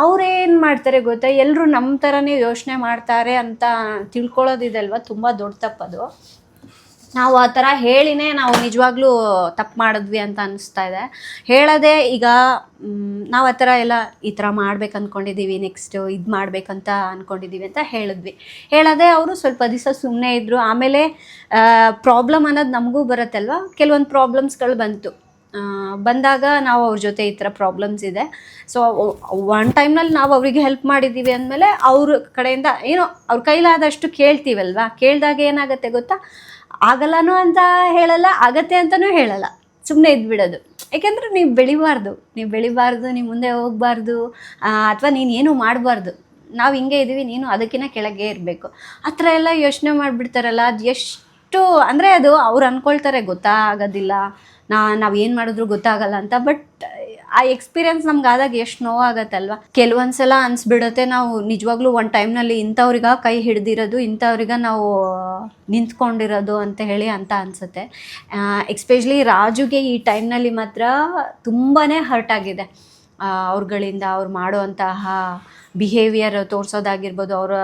ಅವ್ರೇನು ಮಾಡ್ತಾರೆ ಗೊತ್ತಾ, ಎಲ್ಲರೂ ನಮ್ಮ ಥರನೇ ಯೋಚನೆ ಮಾಡ್ತಾರೆ ಅಂತ ತಿಳ್ಕೊಳ್ಳೋದಿದಲ್ವ, ತುಂಬ ದೊಡ್ಡ ತಪ್ಪದು. ನಾವು ಆ ಥರ ಹೇಳಿನೇ ನಾವು ನಿಜವಾಗ್ಲೂ ತಪ್ಪು ಮಾಡಿದ್ವಿ ಅಂತ ಅನ್ನಿಸ್ತಾ ಇದೆ. ಹೇಳೋದೇ ಈಗ ನಾವು ಆ ಥರ ಎಲ್ಲ ಈ ಥರ ಮಾಡ್ಬೇಕು ಅಂದ್ಕೊಂಡಿದ್ದೀವಿ, ನೆಕ್ಸ್ಟು ಇದು ಮಾಡ್ಬೇಕಂತ ಅಂದ್ಕೊಂಡಿದ್ದೀವಿ ಅಂತ ಹೇಳೋದೇ ಅವರು ಸ್ವಲ್ಪ ದಿವಸ ಸುಮ್ಮನೆ ಇದ್ದರು. ಆಮೇಲೆ ಪ್ರಾಬ್ಲಮ್ ಅನ್ನೋದು ನಮಗೂ ಬರುತ್ತಲ್ವ, ಕೆಲವೊಂದು ಪ್ರಾಬ್ಲಮ್ಸ್ಗಳು ಬಂದಾಗ ನಾವು ಅವ್ರ ಜೊತೆ ಈ ಥರ ಪ್ರಾಬ್ಲಮ್ಸ್ ಇದೆ, ಸೊ ಒನ್ ಟೈಮ್ನಲ್ಲಿ ನಾವು ಅವರಿಗೆ ಹೆಲ್ಪ್ ಮಾಡಿದ್ದೀವಿ ಅಂದಮೇಲೆ ಅವ್ರ ಕಡೆಯಿಂದ ಏನೋ ಅವ್ರ ಕೈಲಾದಷ್ಟು ಕೇಳ್ತೀವಲ್ವ. ಕೇಳಿದಾಗ ಏನಾಗುತ್ತೆ ಗೊತ್ತಾ, ಆಗಲ್ಲನೂ ಅಂತ ಹೇಳಲ್ಲ, ಆಗತ್ತೆ ಅಂತಲೂ ಹೇಳಲ್ಲ, ಸುಮ್ಮನೆ ಇದ್ಬಿಡೋದು. ಏಕೆಂದರೆ ನೀವು ಬೆಳಿಬಾರ್ದು, ನೀವು ಮುಂದೆ ಹೋಗಬಾರ್ದು, ಅಥವಾ ನೀನು ಏನೂ ಮಾಡಬಾರ್ದು, ನಾವು ಹಿಂಗೆ ಇದ್ದೀವಿ, ನೀನು ಅದಕ್ಕಿಂತ ಕೆಳಗೆ ಇರಬೇಕು, ಆ ಥರ ಎಲ್ಲ ಯೋಚನೆ ಮಾಡಿಬಿಡ್ತಾರಲ್ಲ. ಅದು ಎಷ್ಟು ಅಂದರೆ ಅದು ಅವ್ರು ಅಂದ್ಕೊಳ್ತಾರೆ ಗೊತ್ತಾಗೋದಿಲ್ಲ, ನಾವು ಏನು ಮಾಡಿದ್ರು ಗೊತ್ತಾಗಲ್ಲ ಅಂತ. ಬಟ್ ಆ ಎಕ್ಸ್ಪೀರಿಯನ್ಸ್ ನಮ್ಗೆ ಆದಾಗ ಎಷ್ಟು ನೋವಾಗತ್ತಲ್ವ. ಕೆಲವೊಂದ್ಸಲ ಅನಿಸ್ಬಿಡುತ್ತೆ, ನಾವು ನಿಜವಾಗ್ಲೂ ಒಂದು ಟೈಮ್ನಲ್ಲಿ ಇಂಥವ್ರಿಗೆ ಕೈ ಹಿಡ್ದಿರೋದು, ಇಂಥವ್ರಿಗೆ ನಾವು ನಿಂತ್ಕೊಂಡಿರೋದು ಅಂತ ಹೇಳಿ ಅಂತ ಅನಿಸುತ್ತೆ. ಎಕ್ಸ್ಪೆಷಲಿ ರಾಜುಗೆ ಈ ಟೈಮ್ನಲ್ಲಿ ಮಾತ್ರ ತುಂಬಾ ಹರ್ಟ್ ಆಗಿದೆ ಅವ್ರುಗಳಿಂದ. ಅವ್ರು ಮಾಡುವಂತಹ ಬಿಹೇವಿಯರ್ ತೋರಿಸೋದಾಗಿರ್ಬೋದು, ಅವರ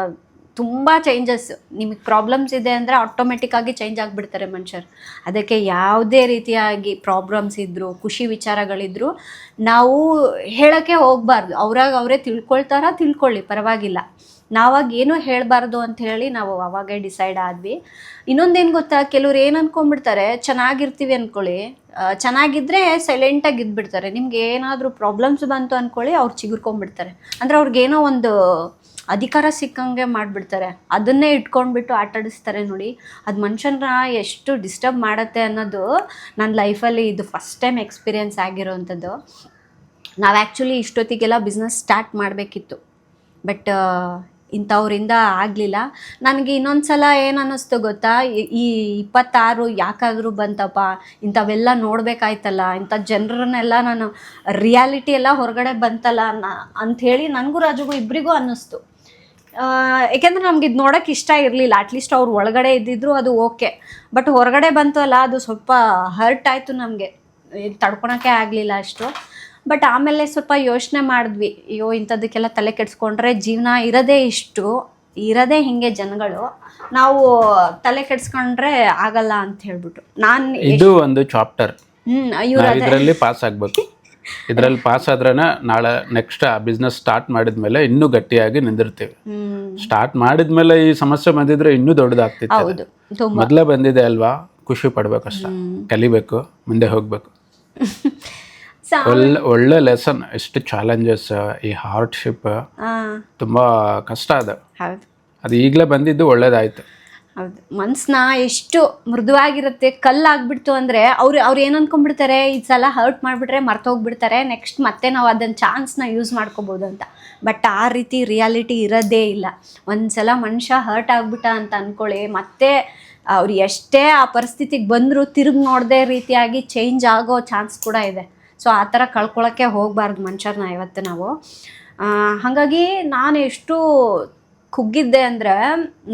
ತುಂಬ ಚೇಂಜಸ್. ನಿಮಗೆ ಪ್ರಾಬ್ಲಮ್ಸ್ ಇದೆ ಅಂದರೆ ಆಟೋಮೆಟಿಕ್ಕಾಗಿ ಚೇಂಜ್ ಆಗಿಬಿಡ್ತಾರೆ ಮನುಷ್ಯರು. ಅದಕ್ಕೆ ಯಾವುದೇ ರೀತಿಯಾಗಿ ಪ್ರಾಬ್ಲಮ್ಸ್ ಇದ್ದರೂ, ಖುಷಿ ವಿಚಾರಗಳಿದ್ದರೂ ನಾವು ಹೇಳೋಕ್ಕೆ ಹೋಗಬಾರ್ದು. ಅವರೇ ತಿಳ್ಕೊಳ್ಳಿ, ಪರವಾಗಿಲ್ಲ. ನಾವಾಗ ಏನೂ ಹೇಳಬಾರ್ದು ಅಂತ ಹೇಳಿ ನಾವು ಅವಾಗೇ ಡಿಸೈಡ್ ಆದ್ವಿ. ಇನ್ನೊಂದೇನು ಗೊತ್ತಾ, ಕೆಲವ್ರು ಏನು ಅಂದ್ಕೊಂಡ್ಬಿಡ್ತಾರೆ, ಚೆನ್ನಾಗಿರ್ತೀವಿ ಅಂದ್ಕೊಳ್ಳಿ, ಚೆನ್ನಾಗಿದ್ದರೆ ಸೈಲೆಂಟಾಗಿ ಇದ್ಬಿಡ್ತಾರೆ. ನಿಮ್ಗೆ ಏನಾದರೂ ಪ್ರಾಬ್ಲಮ್ಸ್ ಬಂತು ಅಂದ್ಕೊಳ್ಳಿ, ಅವ್ರು ಚಿಗುರ್ಕೊಂಡ್ಬಿಡ್ತಾರೆ. ಅಂದರೆ ಅವ್ರಿಗೇನೋ ಒಂದು ಅಧಿಕಾರ ಸಿಕ್ಕಂಗೆ ಮಾಡಿಬಿಡ್ತಾರೆ, ಅದನ್ನೇ ಇಟ್ಕೊಂಡ್ಬಿಟ್ಟು ಆಟಾಡಿಸ್ತಾರೆ ನೋಡಿ. ಅದು ಮನುಷ್ಯನ ಎಷ್ಟು ಡಿಸ್ಟರ್ಬ್ ಮಾಡುತ್ತೆ ಅನ್ನೋದು ನನ್ನ ಲೈಫಲ್ಲಿ ಇದು ಫಸ್ಟ್ ಟೈಮ್ ಎಕ್ಸ್ಪೀರಿಯೆನ್ಸ್ ಆಗಿರೋವಂಥದ್ದು. ನಾವು ಆ್ಯಕ್ಚುಲಿ ಇಷ್ಟೊತ್ತಿಗೆಲ್ಲ ಬಿಸ್ನೆಸ್ ಸ್ಟಾರ್ಟ್ ಮಾಡಬೇಕಿತ್ತು, ಬಟ್ ಇಂಥವ್ರಿಂದ ಆಗಲಿಲ್ಲ. ನನಗೆ ಇನ್ನೊಂದು ಸಲ ಏನು ಅನ್ನಿಸ್ತು ಗೊತ್ತಾ, ಈ 26 ಯಾಕಾದರೂ ಬಂತಪ್ಪ, ಇಂಥವೆಲ್ಲ ನೋಡಬೇಕಾಯ್ತಲ್ಲ, ಇಂಥ ಜನರನ್ನೆಲ್ಲ ನಾನು ರಿಯಾಲಿಟಿ ಎಲ್ಲ ಹೊರಗಡೆ ಬಂತಲ್ಲ ಅಂಥೇಳಿ ನನಗೂ ರಾಜುಗೂ ಇಬ್ಬರಿಗೂ ಅನ್ನಿಸ್ತು. ಏಕೆಂದರೆ ನಮ್ಗೆ ಇದು ನೋಡೋಕ್ಕೆ ಇಷ್ಟ ಇರಲಿಲ್ಲ. ಅಟ್ಲೀಸ್ಟ್ ಅವ್ರು ಒಳಗಡೆ ಇದ್ದಿದ್ರು ಅದು ಓಕೆ, ಬಟ್ ಹೊರಗಡೆ ಬಂತು ಅಲ್ಲ, ಅದು ಸ್ವಲ್ಪ ಹರ್ಟ್ ಆಯಿತು ನಮಗೆ, ತಡ್ಕೊಳಕ್ಕೆ ಆಗಲಿಲ್ಲ ಅಷ್ಟು. ಬಟ್ ಆಮೇಲೆ ಸ್ವಲ್ಪ ಯೋಚನೆ ಮಾಡಿದ್ವಿ, ಅಯ್ಯೋ ಇಂಥದಕ್ಕೆಲ್ಲ ತಲೆ ಕೆಡಿಸ್ಕೊಂಡ್ರೆ ಜೀವನ ಇರೋದೇ ಹಿಂಗೆ ಜನಗಳು, ನಾವು ತಲೆ ಕೆಡಿಸ್ಕೊಂಡ್ರೆ ಆಗಲ್ಲ ಅಂತ ಹೇಳ್ಬಿಟ್ಟು ಇದು ಒಂದು ಚಾಪ್ಟರ್. ಇದರಲ್ಲಿ ಪಾಸ್ ಆಗಬೇಕು. ಇದರಲ್ಲಿ ಪಾಸ್ ಆದ್ರೆ ನಾಳೆ ನೆಕ್ಸ್ಟ್ ಆ ಬಿಸ್ನೆಸ್ ಸ್ಟಾರ್ಟ್ ಮಾಡಿದ್ಮೇಲೆ ಇನ್ನೂ ಗಟ್ಟಿಯಾಗಿ ನಿಂದಿರ್ತೀವಿ. ಸ್ಟಾರ್ಟ್ ಮಾಡಿದ್ಮೇಲೆ ಈ ಸಮಸ್ಯೆ ಬಂದಿದ್ರೆ ಇನ್ನೂ ದೊಡ್ಡದಾಗ್ತಿತ್ತು. ಮೊದಲೇ ಬಂದಿದೆ ಅಲ್ವಾ, ಖುಷಿ ಪಡ್ಬೇಕಷ್ಟ, ಕಲಿಬೇಕು, ಮುಂದೆ ಹೋಗ್ಬೇಕು. ಒಳ್ಳೆ ಲೆಸನ್. ಎಷ್ಟು ಚಾಲೆಂಜಸ್, ಈ ಹಾರ್ಡ್ಶಿಪ್ ತುಂಬಾ ಕಷ್ಟ ಅದು ಈಗಲೇ ಬಂದಿದ್ದು ಒಳ್ಳೇದಾಯ್ತು. ಹೌದು, ಮನ್ಸನ್ನ ಎಷ್ಟು ಮೃದುವಾಗಿರುತ್ತೆ. ಕಲ್ಲಾಗ್ಬಿಡ್ತು ಅಂದರೆ ಅವ್ರು ಏನು ಅಂದ್ಕೊಂಡ್ಬಿಡ್ತಾರೆ, ಈ ಸಲ ಹರ್ಟ್ ಮಾಡಿಬಿಟ್ರೆ ಮರ್ತೋಗ್ಬಿಡ್ತಾರೆ, ನೆಕ್ಸ್ಟ್ ಮತ್ತೆ ನಾವು ಅದನ್ನು ಚಾನ್ಸ್ನ ಯೂಸ್ ಮಾಡ್ಕೋಬೋದು ಅಂತ. ಬಟ್ ಆ ರೀತಿ ರಿಯಾಲಿಟಿ ಇರೋದೇ ಇಲ್ಲ. ಒಂದು ಸಲ ಮನುಷ್ಯ ಹರ್ಟ್ ಆಗಿಬಿಟ್ಟ ಅಂತ ಅಂದ್ಕೊಳ್ಳಿ, ಮತ್ತೆ ಅವ್ರು ಎಷ್ಟೇ ಆ ಪರಿಸ್ಥಿತಿಗೆ ಬಂದರೂ ತಿರುಗಿ ನೋಡದೇ ರೀತಿಯಾಗಿ ಚೇಂಜ್ ಆಗೋ ಚಾನ್ಸ್ ಕೂಡ ಇದೆ. ಸೊ ಆ ಥರ ಕಳ್ಕೊಳ್ಳೋಕ್ಕೆ ಹೋಗಬಾರ್ದು ಮನುಷ್ಯರನ್ನ ಇವತ್ತು ನಾವು. ಹಾಗಾಗಿ ನಾನು ಎಷ್ಟು ಕುಗ್ಗಿದ್ದೆ ಅಂದರೆ,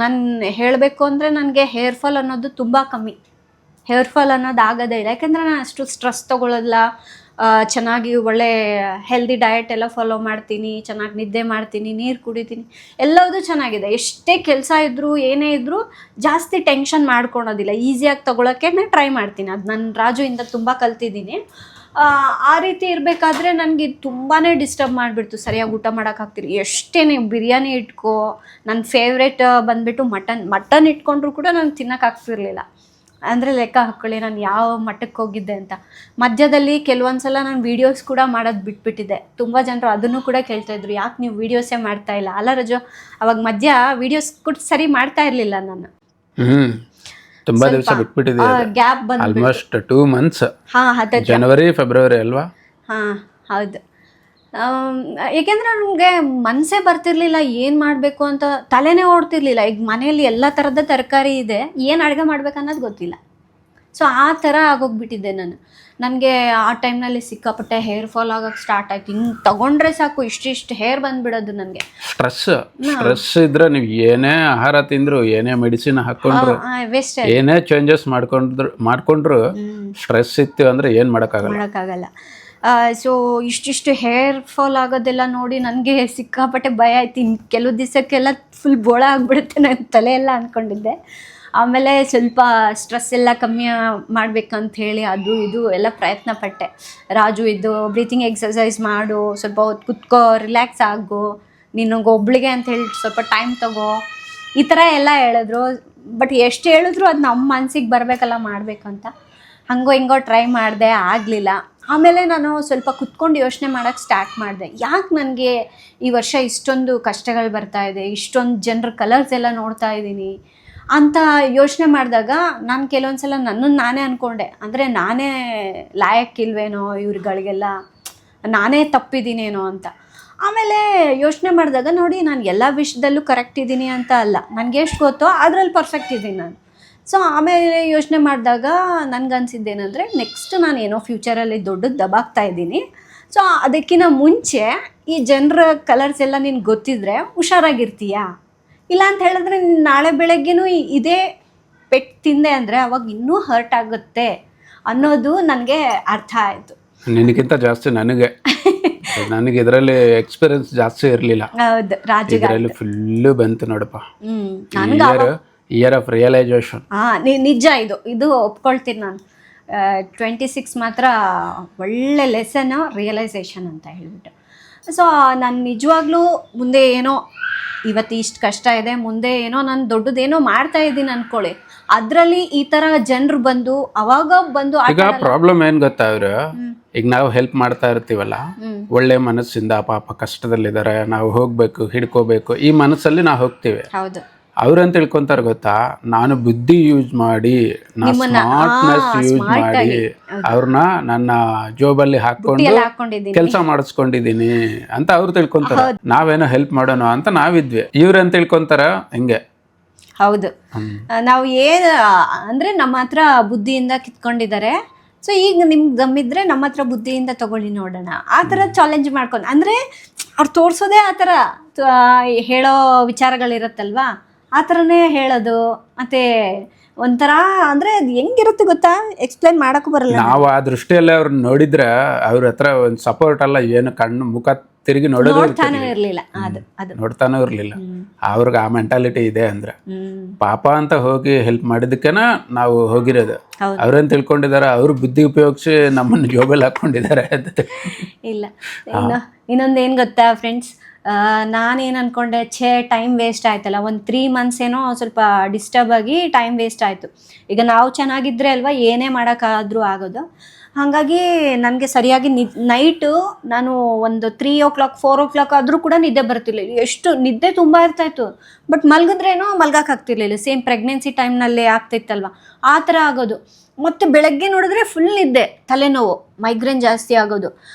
ನಾನು ಹೇಳಬೇಕು ಅಂದರೆ ನನಗೆ ಹೇರ್ ಫಾಲ್ ಅನ್ನೋದು ತುಂಬ ಕಮ್ಮಿ. ಹೇರ್ ಫಾಲ್ ಅನ್ನೋದು ಆಗೋದೇ ಇಲ್ಲ, ಯಾಕೆಂದರೆ ನಾನು ಅಷ್ಟು ಸ್ಟ್ರೆಸ್ ತೊಗೊಳ್ಳೋದಿಲ್ಲ, ಚೆನ್ನಾಗಿ ಒಳ್ಳೆ ಹೆಲ್ದಿ ಡಯಟ್ ಎಲ್ಲ ಫಾಲೋ ಮಾಡ್ತೀನಿ, ಚೆನ್ನಾಗಿ ನಿದ್ದೆ ಮಾಡ್ತೀನಿ, ನೀರು ಕುಡಿತೀನಿ, ಎಲ್ಲದೂ ಚೆನ್ನಾಗಿದೆ. ಎಷ್ಟೇ ಕೆಲಸ ಇದ್ದರೂ ಏನೇ ಇದ್ದರೂ ಜಾಸ್ತಿ ಟೆನ್ಷನ್ ಮಾಡ್ಕೊಳೋದಿಲ್ಲ, ಈಸಿಯಾಗಿ ತೊಗೊಳಕ್ಕೆ ನಾನು ಟ್ರೈ ಮಾಡ್ತೀನಿ. ಅದು ನನ್ನ ರಾಜುವಿಂದ ತುಂಬ ಕಲ್ತಿದ್ದೀನಿ. ಆ ರೀತಿ ಇರಬೇಕಾದ್ರೆ ನನಗೆ ತುಂಬಾ ಡಿಸ್ಟರ್ಬ್ ಮಾಡಿಬಿಡ್ತು, ಸರಿಯಾಗಿ ಊಟ ಮಾಡೋಕ್ಕಾಗ್ತಿರಿ. ಎಷ್ಟೇ ನೀವು ಬಿರಿಯಾನಿ ಇಟ್ಕೋ, ನನ್ನ ಫೇವ್ರೇಟ್ ಬಂದುಬಿಟ್ಟು ಮಟನ್ ಇಟ್ಕೊಂಡ್ರೂ ಕೂಡ ನಾನು ತಿನ್ನೋಕ್ಕಾಗ್ತಿರ್ಲಿಲ್ಲ. ಅಂದರೆ ಲೆಕ್ಕ ಹಾಕ್ಕೊಳ್ಳಿ ನಾನು ಯಾವ ಮಟ್ಟಕ್ಕೆ ಹೋಗಿದ್ದೆ ಅಂತ. ಮಧ್ಯದಲ್ಲಿ ಕೆಲವೊಂದು ಸಲ ನಾನು ವೀಡಿಯೋಸ್ ಕೂಡ ಮಾಡೋದು ಬಿಟ್ಬಿಟ್ಟಿದ್ದೆ. ತುಂಬ ಜನರು ಅದನ್ನು ಕೂಡ ಕೇಳ್ತಾಯಿದ್ರು, ಯಾಕೆ ನೀವು ವೀಡಿಯೋಸೇ ಮಾಡ್ತಾ ಇಲ್ಲ? ಅಲ್ಲ ರಜು, ಅವಾಗ ಮಧ್ಯ ವೀಡಿಯೋಸ್ ಕೂಡ ಸರಿ ಮಾಡ್ತಾ ಇರಲಿಲ್ಲ ನಾನು. ತುಂಬಾ ದಿವಸ ಬಿಟ್ಬಿಟ್ಟಿದೆ, ಗ್ಯಾಪ್ ಬಂದು ಆಲ್ಮೋಸ್ಟ್ 2 months. ಹಾಂ, ಜನವರಿ ಫೆಬ್ರವರಿ ಅಲ್ವಾ? ಹಾಂ ಹೌದು. ಏಕೆಂದರೆ ನನಗೆ ಮನಸ್ಸೇ ಬರ್ತಿರ್ಲಿಲ್ಲ ಏನು ಮಾಡಬೇಕು ಅಂತ, ತಲೆನೇ ಓಡ್ತಿರ್ಲಿಲ್ಲ. ಈಗ ಮನೆಯಲ್ಲಿ ಎಲ್ಲ ಥರದ ತರಕಾರಿ ಇದೆ, ಏನು ಅಡುಗೆ ಮಾಡ್ಬೇಕು ಅನ್ನೋದು ಗೊತ್ತಿಲ್ಲ. ಸೊ ಆ ಥರ ಆಗೋಗ್ಬಿಟ್ಟಿದ್ದೆ ನಾನು. ನನಗೆ ಆ ಟೈಮ್ನಲ್ಲಿ ಸಿಕ್ಕಾಪಟ್ಟೆ ಹೇರ್ ಫಾಲ್ ಆಗೋಕ್ಕೆ ಸ್ಟಾರ್ಟ್ ಆಯ್ತು. ಹಿಂಗೆ ತಗೊಂಡ್ರೆ ಸಾಕು ಇಷ್ಟಿಷ್ಟು ಹೇರ್ ಬಂದುಬಿಡೋದು ನನಗೆ. ಸ್ಟ್ರೆಸ್ ಇದ್ರೆ ನೀವು ಏನೇ ಆಹಾರ ತಿಂದ್ರು, ಏನೇ ಮೆಡಿಸಿನ್ ಹಾಕೊಂಡ್ರು, ವೇಸ್ಟ್ ಏನೇ ಚೇಂಜಸ್ ಮಾಡ್ಕೊಂಡ್ರು ಸ್ಟ್ರೆಸ್ ಇತ್ತು ಅಂದರೆ ಏನು ಮಾಡೋಕ್ಕಾಗಲ್ಲ. ಸೊ ಇಷ್ಟಿಷ್ಟು ಹೇರ್ ಫಾಲ್ ಆಗೋದೆಲ್ಲ ನೋಡಿ ನನಗೆ ಸಿಕ್ಕಾಪಟ್ಟೆ ಭಯ ಆಯ್ತು. ಇನ್ನು ಕೆಲವು ದಿವಸಕ್ಕೆಲ್ಲ ಫುಲ್ ಬೋಳ ಆಗಿಬಿಡುತ್ತೆ ನನ್ನ ತಲೆ ಎಲ್ಲ ಅಂದ್ಕೊಂಡಿದ್ದೆ. ಆಮೇಲೆ ಸ್ವಲ್ಪ ಸ್ಟ್ರೆಸ್ ಎಲ್ಲ ಕಮ್ಮಿ ಮಾಡ್ಬೇಕಂತ ಹೇಳಿ ಅದು ಇದು ಎಲ್ಲ ಪ್ರಯತ್ನ ಪಟ್ಟೆ. ರಾಜು ಇದು ಬ್ರೀತಿಂಗ್ ಎಕ್ಸಸೈಸ್ ಮಾಡು, ಸ್ವಲ್ಪ ಹೊತ್ತು ಕುತ್ಕೋ, ರಿಲ್ಯಾಕ್ಸ್ ಆಗು, ನಿನಗೆ ಒಬ್ಳಿಗೆ ಅಂತ ಹೇಳಿ ಸ್ವಲ್ಪ ಟೈಮ್ ತಗೋ, ಈ ಥರ ಎಲ್ಲ ಹೇಳಿದ್ರು. ಬಟ್ ಎಷ್ಟು ಹೇಳಿದ್ರು ಅದು ನಮ್ಮ ಮನಸ್ಸಿಗೆ ಬರಬೇಕಲ್ಲ ಮಾಡಬೇಕಂತ. ಹಿಂಗೋ ಟ್ರೈ ಮಾಡಿದೆ, ಆಗಲಿಲ್ಲ. ಆಮೇಲೆ ನಾನು ಸ್ವಲ್ಪ ಕುತ್ಕೊಂಡು ಯೋಚನೆ ಮಾಡೋಕ್ಕೆ ಸ್ಟಾರ್ಟ್ ಮಾಡಿದೆ. ಯಾಕೆ ನನಗೆ ಈ ವರ್ಷ ಇಷ್ಟೊಂದು ಕಷ್ಟಗಳು ಬರ್ತಾಯಿದೆ, ಇಷ್ಟೊಂದು ಜನರ ಕಲರ್ಸ್ ಎಲ್ಲ ನೋಡ್ತಾ ಇದ್ದೀನಿ ಅಂತ ಯೋಚನೆ ಮಾಡಿದಾಗ ನಾನು ಕೆಲವೊಂದು ಸಲ ನನ್ನನ್ನು ನಾನೇ ಅಂದ್ಕೊಂಡೆ, ಅಂದರೆ ನಾನೇ ಲಾಯಕ್ಕಿಲ್ವೇನೋ ಇವ್ರುಗಳಿಗೆಲ್ಲ, ನಾನೇ ತಪ್ಪಿದ್ದೀನೇನೋ ಅಂತ. ಆಮೇಲೆ ಯೋಚನೆ ಮಾಡಿದಾಗ ನೋಡಿ, ನಾನು ಎಲ್ಲ ವಿಷಯದಲ್ಲೂ ಕರೆಕ್ಟ್ ಇದ್ದೀನಿ ಅಂತ ಅಲ್ಲ, ನನಗೆ ಎಷ್ಟು ಗೊತ್ತೋ ಅದರಲ್ಲಿ ಪರ್ಫೆಕ್ಟ್ ಇದ್ದೀನಿ ನಾನು. ಸೊ ಆಮೇಲೆ ಯೋಚನೆ ಮಾಡಿದಾಗ ನನಗನ್ಸಿದ್ದೇನೆಂದರೆ, ನೆಕ್ಸ್ಟ್ ನಾನು ಏನೋ ಫ್ಯೂಚರಲ್ಲಿ ದೊಡ್ಡದು ದಬಾಗ್ತಾ ಇದ್ದೀನಿ. ಸೊ ಅದಕ್ಕಿಂತ ಮುಂಚೆ ಈ ಜನರ ಕಲರ್ಸ್ ಎಲ್ಲ ನಿನ್ಗೆ ಗೊತ್ತಿದ್ರೆ ಹುಷಾರಾಗಿರ್ತೀಯಾ, ಇಲ್ಲ ಅಂತ ಹೇಳಿದ್ರೆ ನಾಳೆ ಬೆಳಗ್ಗೆನೂ ಇದೇ ಪೆಟ್ ತಿಂದೆ ಅಂದರೆ ಅವಾಗ ಇನ್ನೂ ಹರ್ಟ್ ಆಗುತ್ತೆ ಅನ್ನೋದು ನನಗೆ ಅರ್ಥ ಆಯಿತು. ನಿನಗಿಂತ ಜಾಸ್ತಿ ನನಗೆ ಇದರಲ್ಲಿ ಎಕ್ಸ್ಪೀರಿಯನ್ಸ್ ಜಾಸ್ತಿ ಇರಲಿಲ್ಲ. ಹೌದು, ಇದರಲ್ಲಿ ಫುಲ್ಲು ಬಂತು ನೋಡಪ್ಪ. ನನಗೆ ಇಯರ್ ಆಫ್ ರಿಯಲೈಸೇಷನ್. ನಿಜ, ಇದು ಒಪ್ಕೊಳ್ತೀನಿ ನಾನು. 26 ಮಾತ್ರ ಒಳ್ಳೆ ಲೆಸನ್, ರಿಯಲೈಸೇಷನ್ ಅಂತ ಹೇಳ್ಬಿಟ್ಟು. ಸೊ ನಾನು ನಿಜವಾಗ್ಲೂ ಮುಂದೆ ಏನೋ ಇವತ್ತು ಇಷ್ಟು ಕಷ್ಟ ಇದೆ, ಮುಂದೆ ಏನೋ ನಾನು ದೊಡ್ಡದೇನೋ ಮಾಡ್ತಾ ಇದ್ದೀನಿ ಅಂದ್ಕೊಳ್ಳಿ, ಅದರಲ್ಲಿ ಈ ಥರ ಜನರು ಬಂದು ಅವಾಗ ಬಂದು ಈಗ ಪ್ರಾಬ್ಲಮ್ ಏನು ಗೊತ್ತಾ, ಅವರು ಈಗ ನಾವು ಹೆಲ್ಪ್ ಮಾಡ್ತಾ ಇರ್ತೀವಲ್ಲ, ಒಳ್ಳೆ ಮನಸ್ಸಿಂದ ಪಾಪ ಕಷ್ಟದಲ್ಲಿದ್ದಾರೆ, ನಾವು ಹೋಗ್ಬೇಕು, ಹಿಡ್ಕೋಬೇಕು, ಈ ಮನಸ್ಸಲ್ಲಿ ನಾವು ಹೋಗ್ತೀವಿ. ಹೌದು, ಅವ್ರೇನು ತಿಳ್ಕೊಂತಾರೆ ಗೊತ್ತಾ, ನಾನು ಬುದ್ಧಿ ಯೂಸ್ ಮಾಡಿ, ಸ್ಮಾರ್ಟ್ನೆಸ್ ಯೂಸ್ ಮಾಡಿ ಅವ್ರನ್ನ ನನ್ನ ಜೋಬಲ್ಲಿ ಹಾಕೊಂಡು ಕೆಲಸ ಮಾಡಿಸ್ಕೊಂಡಿದೀನಿ ಅಂತ ಅವ್ರು ತಿಳ್ಕೊಂತಾರೆ. ನಾವೇನೋ ಹೆಲ್ಪ್ ಮಾಡೋಣ ಅಂತ ನಾವಿದ್ವಿ, ಇವ್ರೇನ್ ತಿಳ್ಕೊಂತಾರ ಹಿಂಗೆ. ಹೌದು, ನಾವು ಅಂದ್ರೆ ನಮ್ಮ ಹತ್ರ ಬುದ್ಧಿಯಿಂದ ಕಿತ್ಕೊಂಡಿದ್ದಾರೆ. ಸೊ ಈಗ ನಿಮ್ಗೆ ಗಮ್ಮಿದ್ರೆ ನಮ್ಮ ಹತ್ರ ಬುದ್ಧಿಯಿಂದ ತಗೊಳ್ಳಿ ನೋಡೋಣ, ಆ ಥರ ಚಾಲೆಂಜ್ ಮಾಡ್ಕೊಂಡು, ಅಂದರೆ ಅವ್ರು ತೋರಿಸೋದೇ ಆ ಥರ ಹೇಳೋ ವಿಚಾರಗಳಿರುತ್ತಲ್ವಾ, ಆ ಥರನೇ ಹೇಳೋದು. ಮತ್ತು ಒಂಥರ ಅಂದರೆ ಅದು ಹೆಂಗಿರುತ್ತೆ ಗೊತ್ತಾ, ಎಕ್ಸ್ಪ್ಲೈನ್ ಮಾಡೋಕ್ಕೂ ಬರಲ್ಲ. ನಾವು ಆ ದೃಷ್ಟಿಯಲ್ಲೇ ಅವ್ರನ್ನ ನೋಡಿದ್ರೆ ಅವ್ರ ಹತ್ರ ಒಂದು ಸಪೋರ್ಟ್ ಅಲ್ಲ, ಏನು ಕಣ್ಣು ಮುಖ ತಿರುಗಿ ನೋಡ್ತಾನೂ ಇರಲಿಲ್ಲ. ಅವ್ರಿಗೆ ಆ ಮೆಂಟಾಲಿಟಿ ಇದೆ ಅಂದ್ರೆ ಪಾಪ ಅಂತ ಹೋಗಿ ಹೆಲ್ಪ್ ಮಾಡಿದಕ್ಕೆನ ನಾವು ಹೋಗಿರೋದು. ಅವ್ರೇನ್ ತಿಳ್ಕೊಂಡಿದಾರ, ಅವ್ರ ಬುದ್ಧಿ ಉಪಯೋಗಿಸಿ ನಮ್ಮನ್ನು ಜೋಬಲ್ಲಿ ಹಾಕೊಂಡಿದ್ದಾರೆ. ಇಲ್ಲ, ಇನ್ನೊಂದು ಏನು ಗೊತ್ತಾ ಫ್ರೆಂಡ್ಸ್, ನಾನೇನು ಅಂದ್ಕೊಂಡೆ, ಟೈಮ್ ವೇಸ್ಟ್ ಆಯ್ತಲ್ಲ, ಒಂದು 3 months ಏನೋ ಸ್ವಲ್ಪ ಡಿಸ್ಟರ್ಬ್ ಆಗಿ ಟೈಮ್ ವೇಸ್ಟ್ ಆಯಿತು. ಈಗ ನಾವು ಚೆನ್ನಾಗಿದ್ರೆ ಅಲ್ವಾ ಏನೇ ಮಾಡೋಕ್ಕಾದ್ರೂ ಆಗೋದು. ಹಾಗಾಗಿ ನನಗೆ ಸರಿಯಾಗಿ ನೈಟು ನಾನು ಒಂದು 3 o'clock 4 o'clock ಆದರೂ ಕೂಡ ನಿದ್ದೆ ಬರ್ತಿರ್ಲಿಲ್ಲ. ಎಷ್ಟು ನಿದ್ದೆ ತುಂಬ ಇರ್ತಾಯಿತ್ತು, ಬಟ್ ಮಲಗಿದ್ರೇನೋ ಮಲ್ಗೋಕ್ಕಾಗ್ತಿರ್ಲಿಲ್ಲ. ಸೇಮ್ ಪ್ರೆಗ್ನೆನ್ಸಿ ಟೈಮ್ನಲ್ಲೇ ಆಗ್ತಿತ್ತಲ್ವ, ಆ ಥರ ಆಗೋದು. ಮತ್ತು ಬೆಳಗ್ಗೆ ನೋಡಿದ್ರೆ ಫುಲ್ ನಿದ್ದೆ, ತಲೆನೋವು, ಮೈಗ್ರೇನ್ ಜಾಸ್ತಿ ಆಗೋದು.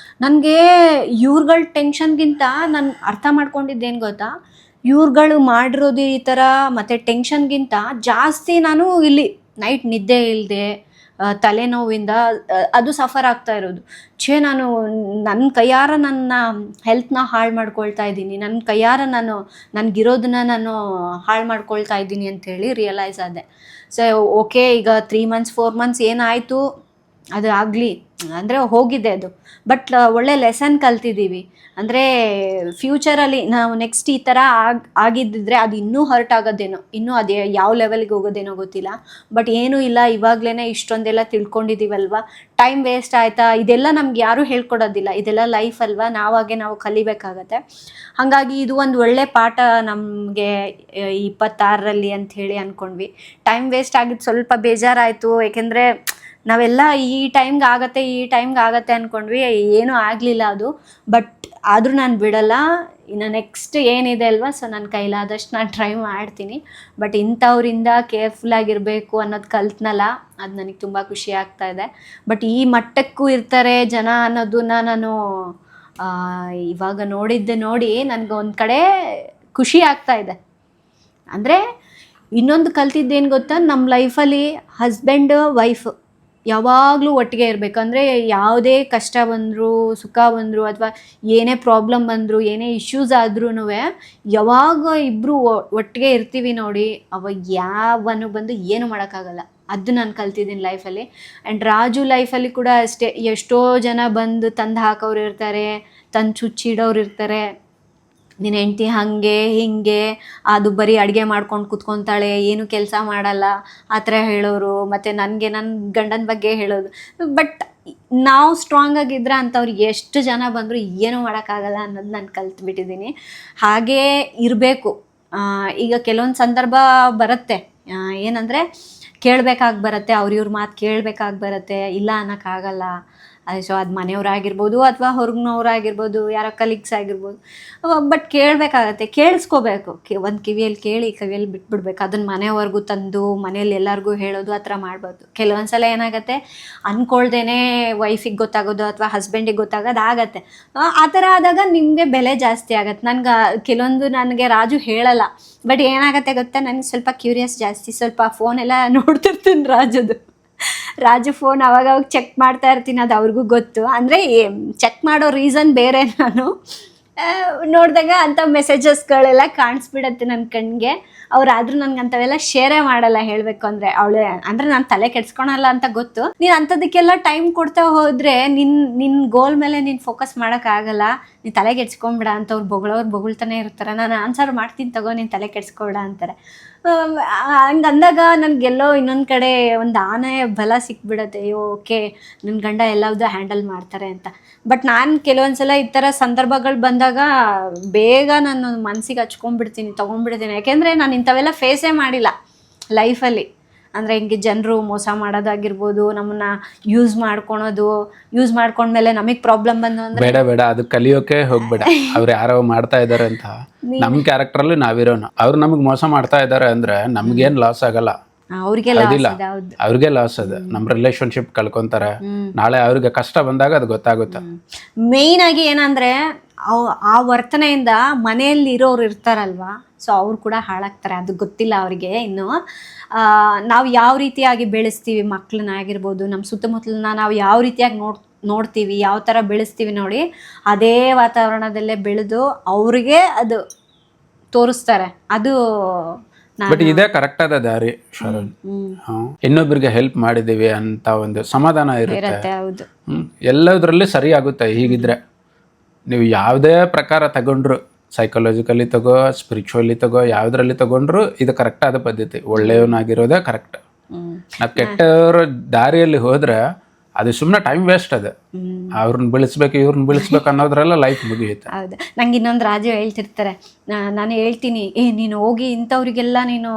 ನನಗೆ ಇವ್ರುಗಳ ಟೆನ್ಷನ್ಗಿಂತ ನಾನು ಅರ್ಥ ಮಾಡ್ಕೊಂಡಿದ್ದೇನು ಗೊತ್ತಾ, ಇವ್ರುಗಳು ಮಾಡಿರೋದು ಈ ಥರ ಮತ್ತು ಟೆನ್ಷನ್ಗಿಂತ ಜಾಸ್ತಿ ನಾನು ಇಲ್ಲಿ ನೈಟ್ ನಿದ್ದೆ ಇಲ್ಲದೆ ತಲೆನೋವಿಂದ ಅದು ಸಫರ್ ಆಗ್ತಾ ಇರೋದು. ನಾನು ನನ್ನ ಕೈಯಾರ ನನ್ನ ಹೆಲ್ತ್ನ ಹಾಳು ಮಾಡ್ಕೊಳ್ತಾ ಇದ್ದೀನಿ, ನನ್ನ ಕೈಯಾರ ನನಗಿರೋದನ್ನ ನಾನು ಹಾಳು ಮಾಡ್ಕೊಳ್ತಾ ಇದ್ದೀನಿ ಅಂಥೇಳಿ ರಿಯಲೈಸ್ ಆದೆ. ಸೊ ಓಕೆ, ಈಗ 3 months 4 months ಏನಾಯಿತು ಅದು ಆಗಲಿ, ಅಂದರೆ ಹೋಗಿದೆ ಅದು. ಬಟ್ ಒಳ್ಳೆ ಲೆಸನ್ ಕಲ್ತಿದ್ದೀವಿ. ಅಂದರೆ ಫ್ಯೂಚರಲ್ಲಿ ನಾವು ನೆಕ್ಸ್ಟ್ ಈ ಥರ ಆಗಿದ್ದಿದ್ರೆ ಅದು ಇನ್ನೂ ಹರ್ಟ್ ಆಗೋದೇನೋ, ಇನ್ನೂ ಅದೇ ಯಾವ ಲೆವೆಲ್ಗೆ ಹೋಗೋದೇನೋ ಗೊತ್ತಿಲ್ಲ. ಬಟ್ ಏನೂ ಇಲ್ಲ, ಇವಾಗಲೇ ಇಷ್ಟೊಂದೆಲ್ಲ ತಿಳ್ಕೊಂಡಿದ್ದೀವಲ್ವ, ಟೈಮ್ ವೇಸ್ಟ್ ಆಯಿತಾ, ಇದೆಲ್ಲ ನಮ್ಗೆ ಯಾರೂ ಹೇಳ್ಕೊಡೋದಿಲ್ಲ, ಇದೆಲ್ಲ ಲೈಫ್ ಅಲ್ವಾ, ನಾವು ಕಲಿಬೇಕಾಗತ್ತೆ. ಹಾಗಾಗಿ ಇದು ಒಂದು ಒಳ್ಳೆ ಪಾಠ ನಮಗೆ 26ರಲ್ಲಿ ಅಂಥೇಳಿ ಅಂದ್ಕೊಂಡ್ವಿ. ಟೈಮ್ ವೇಸ್ಟ್ ಆಗಿದ್ದು ಸ್ವಲ್ಪ ಬೇಜಾರಾಯಿತು, ಏಕೆಂದರೆ ನಾವೆಲ್ಲ ಈ ಟೈಮ್ಗೆ ಆಗತ್ತೆ ಅಂದ್ಕೊಂಡ್ವಿ, ಏನೂ ಆಗಲಿಲ್ಲ ಅದು. ಬಟ್ ಆದರೂ ನಾನು ಬಿಡಲ್ಲ, ಇನ್ನು ನೆಕ್ಸ್ಟ್ ಏನಿದೆ ಅಲ್ವಾ, ಸೊ ನನ್ನ ಕೈಲಾದಷ್ಟು ನಾನು ಟ್ರೈ ಮಾಡ್ತೀನಿ. ಬಟ್ ಇಂಥವ್ರಿಂದ ಕೇರ್ಫುಲ್ಲಾಗಿರಬೇಕು ಅನ್ನೋದು ಕಲ್ತ್ನಲ್ಲ, ಅದು ನನಗೆ ತುಂಬ ಖುಷಿ ಆಗ್ತಾಯಿದೆ. ಬಟ್ ಈ ಮಟ್ಟಕ್ಕೂ ಇರ್ತಾರೆ ಜನ ಅನ್ನೋದನ್ನ ನಾನು ಇವಾಗ ನೋಡಿದ್ದೆ ನೋಡಿ ನನಗೆ ಒಂದು ಕಡೆ ಖುಷಿ ಆಗ್ತಾ ಇದೆ. ಅಂದರೆ ಇನ್ನೊಂದು ಕಲ್ತಿದ್ದೇನು ಗೊತ್ತಾ, ನಮ್ಮ ಲೈಫಲ್ಲಿ ಹಸ್ಬೆಂಡ್ ವೈಫ್ ಯಾವಾಗಲೂ ಒಟ್ಟಿಗೆ ಇರಬೇಕು. ಅಂದರೆ ಯಾವುದೇ ಕಷ್ಟ ಬಂದರೂ ಸುಖ ಬಂದರೂ ಅಥವಾ ಏನೇ ಪ್ರಾಬ್ಲಮ್ ಬಂದರೂ ಏನೇ ಇಶ್ಯೂಸ್ ಆದ್ರೂ ಯಾವಾಗ ಇಬ್ಬರು ಒಟ್ಟಿಗೆ ಇರ್ತೀವಿ ನೋಡಿ, ಅವಾಗ ಯಾವನು ಬಂದು ಏನು ಮಾಡೋಕ್ಕಾಗಲ್ಲ. ಅದು ನಾನು ಕಲ್ತಿದ್ದೀನಿ ಲೈಫಲ್ಲಿ. ಆ್ಯಂಡ್ ರಾಜು ಲೈಫಲ್ಲಿ ಕೂಡ ಅಷ್ಟೇ, ಎಷ್ಟೋ ಜನ ಬಂದು ತಂದು ಹಾಕೋರು ಇರ್ತಾರೆ, ತಂದು ಚುಚ್ಚಿಡೋರು ಇರ್ತಾರೆ. ನಿನ್ನ ಹೆಂಡ್ತಿ ಹಾಗೆ ಹಿಂಗೆ, ಅದು ಬರೀ ಅಡುಗೆ ಮಾಡ್ಕೊಂಡು ಕೂತ್ಕೊತಾಳೆ, ಏನು ಕೆಲಸ ಮಾಡಲ್ಲ ಆ ಥರ ಹೇಳೋರು. ಮತ್ತು ನನಗೆ ನನ್ನ ಗಂಡನ ಬಗ್ಗೆ ಹೇಳೋದು. ಬಟ್ ನಾವು ಸ್ಟ್ರಾಂಗ್ ಆಗಿದ್ರೆ ಅಂಥವ್ರಿಗೆ ಎಷ್ಟು ಜನ ಬಂದರೂ ಏನೂ ಮಾಡೋಕ್ಕಾಗಲ್ಲ ಅನ್ನೋದು ನಾನು ಕಲ್ತ್ಬಿಟ್ಟಿದ್ದೀನಿ. ಹಾಗೇ ಇರಬೇಕು. ಈಗ ಕೆಲವೊಂದು ಸಂದರ್ಭ ಬರುತ್ತೆ, ಏನಂದರೆ ಕೇಳಬೇಕಾಗಿ ಬರುತ್ತೆ, ಇವ್ರ ಮಾತು ಕೇಳಬೇಕಾಗಿ ಬರುತ್ತೆ, ಇಲ್ಲ ಅನ್ನೋಕ್ಕಾಗಲ್ಲ. ಸೊ ಅದು ಮನೆಯವರಾಗಿರ್ಬೋದು ಅಥವಾ ಹೊರಗಿನವರಾಗಿರ್ಬೋದು, ಯಾರೋ ಕಲೀಗ್ಸ್ ಆಗಿರ್ಬೋದು. ಬಟ್ ಕೇಳಬೇಕಾಗತ್ತೆ, ಕೇಳಿಸ್ಕೋಬೇಕು. ಒಂದು ಕಿವಿಯಲ್ಲಿ ಕೇಳಿ ಕಿವಿಯಲ್ಲಿ ಬಿಟ್ಬಿಡ್ಬೇಕು. ಅದನ್ನು ಮನೆಯವ್ರಿಗೂ ತಂದು ಮನೇಲಿ ಎಲ್ಲರಿಗೂ ಹೇಳೋದು ಆ ಥರ ಮಾಡ್ಬೋದು. ಕೆಲವೊಂದು ಸಲ ಏನಾಗುತ್ತೆ, ಅಂದ್ಕೊಳ್ದೇನೆ ವೈಫಿಗೆ ಗೊತ್ತಾಗೋದು ಅಥವಾ ಹಸ್ಬೆಂಡಿಗೆ ಗೊತ್ತಾಗೋದು ಆಗತ್ತೆ. ಆ ಥರ ಆದಾಗ ನಿಮಗೆ ಬೆಲೆ ಜಾಸ್ತಿ ಆಗತ್ತೆ. ನನಗೆ ರಾಜು ಹೇಳಲ್ಲ, ಬಟ್ ಏನಾಗುತ್ತೆ ಗೊತ್ತಾ, ನನಗೆ ಸ್ವಲ್ಪ ಕ್ಯೂರಿಯಸ್ ಜಾಸ್ತಿ. ಸ್ವಲ್ಪ ಫೋನೆಲ್ಲ ನೋಡ್ತಿರ್ತೀನಿ ರಾಜು ಫೋನ್ ಅವಾಗ ಚೆಕ್ ಮಾಡ್ತಾ ಇರ್ತೀನಿ, ಅದು ಅವ್ರಿಗೂ ಗೊತ್ತು. ಅಂದರೆ ಚೆಕ್ ಮಾಡೋ ರೀಸನ್ ಬೇರೆ. ನಾನು ನೋಡಿದಾಗ ಅಂಥ ಮೆಸೇಜಸ್ಗಳೆಲ್ಲ ಕಾಣಿಸ್ಬಿಡತ್ತೆ ನನ್ನ ಕಣ್ಣಿಗೆ. ಅವರಾದ್ರೂ ನನಗೆ ಅಂಥವೆಲ್ಲ ಶೇರೇ ಮಾಡಲ್ಲ, ಹೇಳಬೇಕು ಅಂದರೆ. ಅಂದರೆ ನಾನು ತಲೆ ಕೆಡ್ಸ್ಕೊಳಲ್ಲ ಅಂತ ಗೊತ್ತು. ನೀನು ಅಂಥದಕ್ಕೆಲ್ಲ ಟೈಮ್ ಕೊಡ್ತಾ ಹೋದರೆ ನಿನ್ನ ಗೋಲ್ ಮೇಲೆ ನೀನು ಫೋಕಸ್ ಮಾಡೋಕ್ಕಾಗಲ್ಲ. ನೀನು ತಲೆ ಕೆಡ್ಸ್ಕೊಂಬಿಡ ಅಂತ ಬೊಗಳ್ತಾನೆ ಇರ್ತಾರೆ. ನಾನು ಆನ್ಸರ್ ಮಾಡ್ತೀನಿ ತಗೋ, ನೀನು ತಲೆ ಕೆಡ್ಸ್ಕೊಬೇಡ ಅಂತಾರೆ. ಹಂಗಂದಾಗ ನನಗೆಲ್ಲೋ ಇನ್ನೊಂದು ಕಡೆ ಒಂದು ಆನೆ ಬಲ ಸಿಕ್ಬಿಡತ್ತೆ. ಅಯ್ಯೋ ಓಕೆ, ನನ್ನ ಗಂಡ ಎಲ್ಲದೂ ಹ್ಯಾಂಡಲ್ ಮಾಡ್ತಾರೆ ಅಂತ. ಬಟ್ ನಾನು ಕೆಲವೊಂದ್ಸಲ ಈ ಥರ ಸಂದರ್ಭಗಳು ಬಂದಾಗ ಬೇಗ ನಾನು ಮನಸ್ಸಿಗೆ ಹಚ್ಕೊಂಡ್ಬಿಡ್ತೀನಿ, ತೊಗೊಂಡ್ಬಿಡ್ತೀನಿ. ಯಾಕೆಂದರೆ ನಾನು ಇಂಥವೆಲ್ಲ ಫೇಸೇ ಮಾಡಿಲ್ಲ ಲೈಫಲ್ಲಿ. ಅಂದರೆ ಹಿಂಗೆ ಜನರು ಮೋಸ ಮಾಡೋದಾಗಿರ್ಬೋದು, ನಮ್ಮನ್ನು ಯೂಸ್ ಮಾಡ್ಕೊಂಡ್ಮೇಲೆ ನಮಗೆ ಪ್ರಾಬ್ಲಮ್ ಬಂದು ಅಂದರೆ ಬೇಡ ಅದು ಕಲಿಯೋಕೆ ಹೋಗ್ಬೇಡ. ಅವ್ರು ಯಾರೋ ಮಾಡ್ತಾ ಇದ್ದಾರೆ ಅಂತ ನಮ್ಮ ಕ್ಯಾರೆಕ್ಟ್ರಲ್ಲಿ ನಾವಿರೋನು. ಅವ್ರು ನಮಗೆ ಮೋಸ ಮಾಡ್ತಾ ಇದ್ದಾರೆ ಅಂದರೆ ನಮ್ಗೇನು ಲಾಸ್ ಆಗಲ್ಲ, ಅವ್ರಿಗೆ ಲಾಸ್ ಅದು. ನಮ್ಮ ರಿಲೇಶನ್ಶಿಪ್ ಕಳ್ಕೊಂತಾರೆ. ನಾಳೆ ಅವ್ರಿಗೆ ಕಷ್ಟ ಬಂದಾಗ ಅದು ಗೊತ್ತಾಗುತ್ತೆ. ಮೇಯ್ನ್ ಆಗಿ ಏನಂದ್ರೆ ಆ ವರ್ತನೆಯಿಂದ ಮನೆಯಲ್ಲಿ ಇರೋರು ಇರ್ತಾರಲ್ವಾ, ಸೊ ಅವ್ರು ಕೂಡ ಹಾಳಾಗ್ತಾರೆ. ಅದು ಗೊತ್ತಿಲ್ಲ ಅವರಿಗೆ ಇನ್ನು. ನಾವು ಯಾವ ರೀತಿಯಾಗಿ ಬೆಳೆಸ್ತೀವಿ ಮಕ್ಕಳನ್ನ ಆಗಿರ್ಬೋದು, ನಮ್ಮ ಸುತ್ತಮುತ್ತಲನ್ನ ನಾವು ಯಾವ ರೀತಿಯಾಗಿ ನೋಡ್ತೀವಿ, ಯಾವ ಥರ ಬೆಳೆಸ್ತೀವಿ ನೋಡಿ, ಅದೇ ವಾತಾವರಣದಲ್ಲೇ ಬೆಳೆದು ಅವ್ರಿಗೆ ಅದು ತೋರಿಸ್ತಾರೆ. ಅದು ಬಟ್ ಇದೇ ಕರೆಕ್ಟ್ ಆದ ದಾರಿ ಶರಣ್. ಇನ್ನೊಬ್ಬರಿಗೆ ಹೆಲ್ಪ್ ಮಾಡಿದೀವಿ ಅಂತ ಒಂದು ಸಮಾಧಾನ ಇರುತ್ತೆ. ಎಲ್ಲದರಲ್ಲಿ ಸರಿ ಆಗುತ್ತೆ. ಹೀಗಿದ್ರೆ ನೀವು ಯಾವುದೇ ಪ್ರಕಾರ ತಗೊಂಡ್ರು, ಸೈಕಾಲಜಿಕಲಿ ತಗೋ, ಸ್ಪಿರಿಚುವಲಿ ತಗೋ, ಯಾವುದ್ರಲ್ಲಿ ತಗೊಂಡ್ರು ಇದು ಕರೆಕ್ಟ್ ಆದ ಪದ್ಧತಿ. ಒಳ್ಳೆಯವನಾಗಿರೋದೇ ಕರೆಕ್ಟ್. ನಾವು ಕೆಟ್ಟವರ ದಾರಿಯಲ್ಲಿ ಹೋದ್ರೆ ಅದು ಸುಮ್ಮನೆ ಟೈಮ್ ವೇಸ್ಟ್. ಅದು ಅವ್ರನ್ನ ಬೆಳೆಸ್ಬೇಕು ಇವ್ರನ್ನ ಬೆಳೆಸ್ಬೇಕು ಅನ್ನೋದ್ರೆಲ್ಲ ಲೈಫ್ ಮುಗಿಯುತ್ತೆ. ಹೌದು. ನಂಗೆ ಇನ್ನೊಂದು ರಾಜು ಹೇಳ್ತಿರ್ತಾರೆ, ನಾನು ಹೇಳ್ತೀನಿ, ನೀನು ಹೋಗಿ ಇಂಥವ್ರಿಗೆಲ್ಲ ನೀನು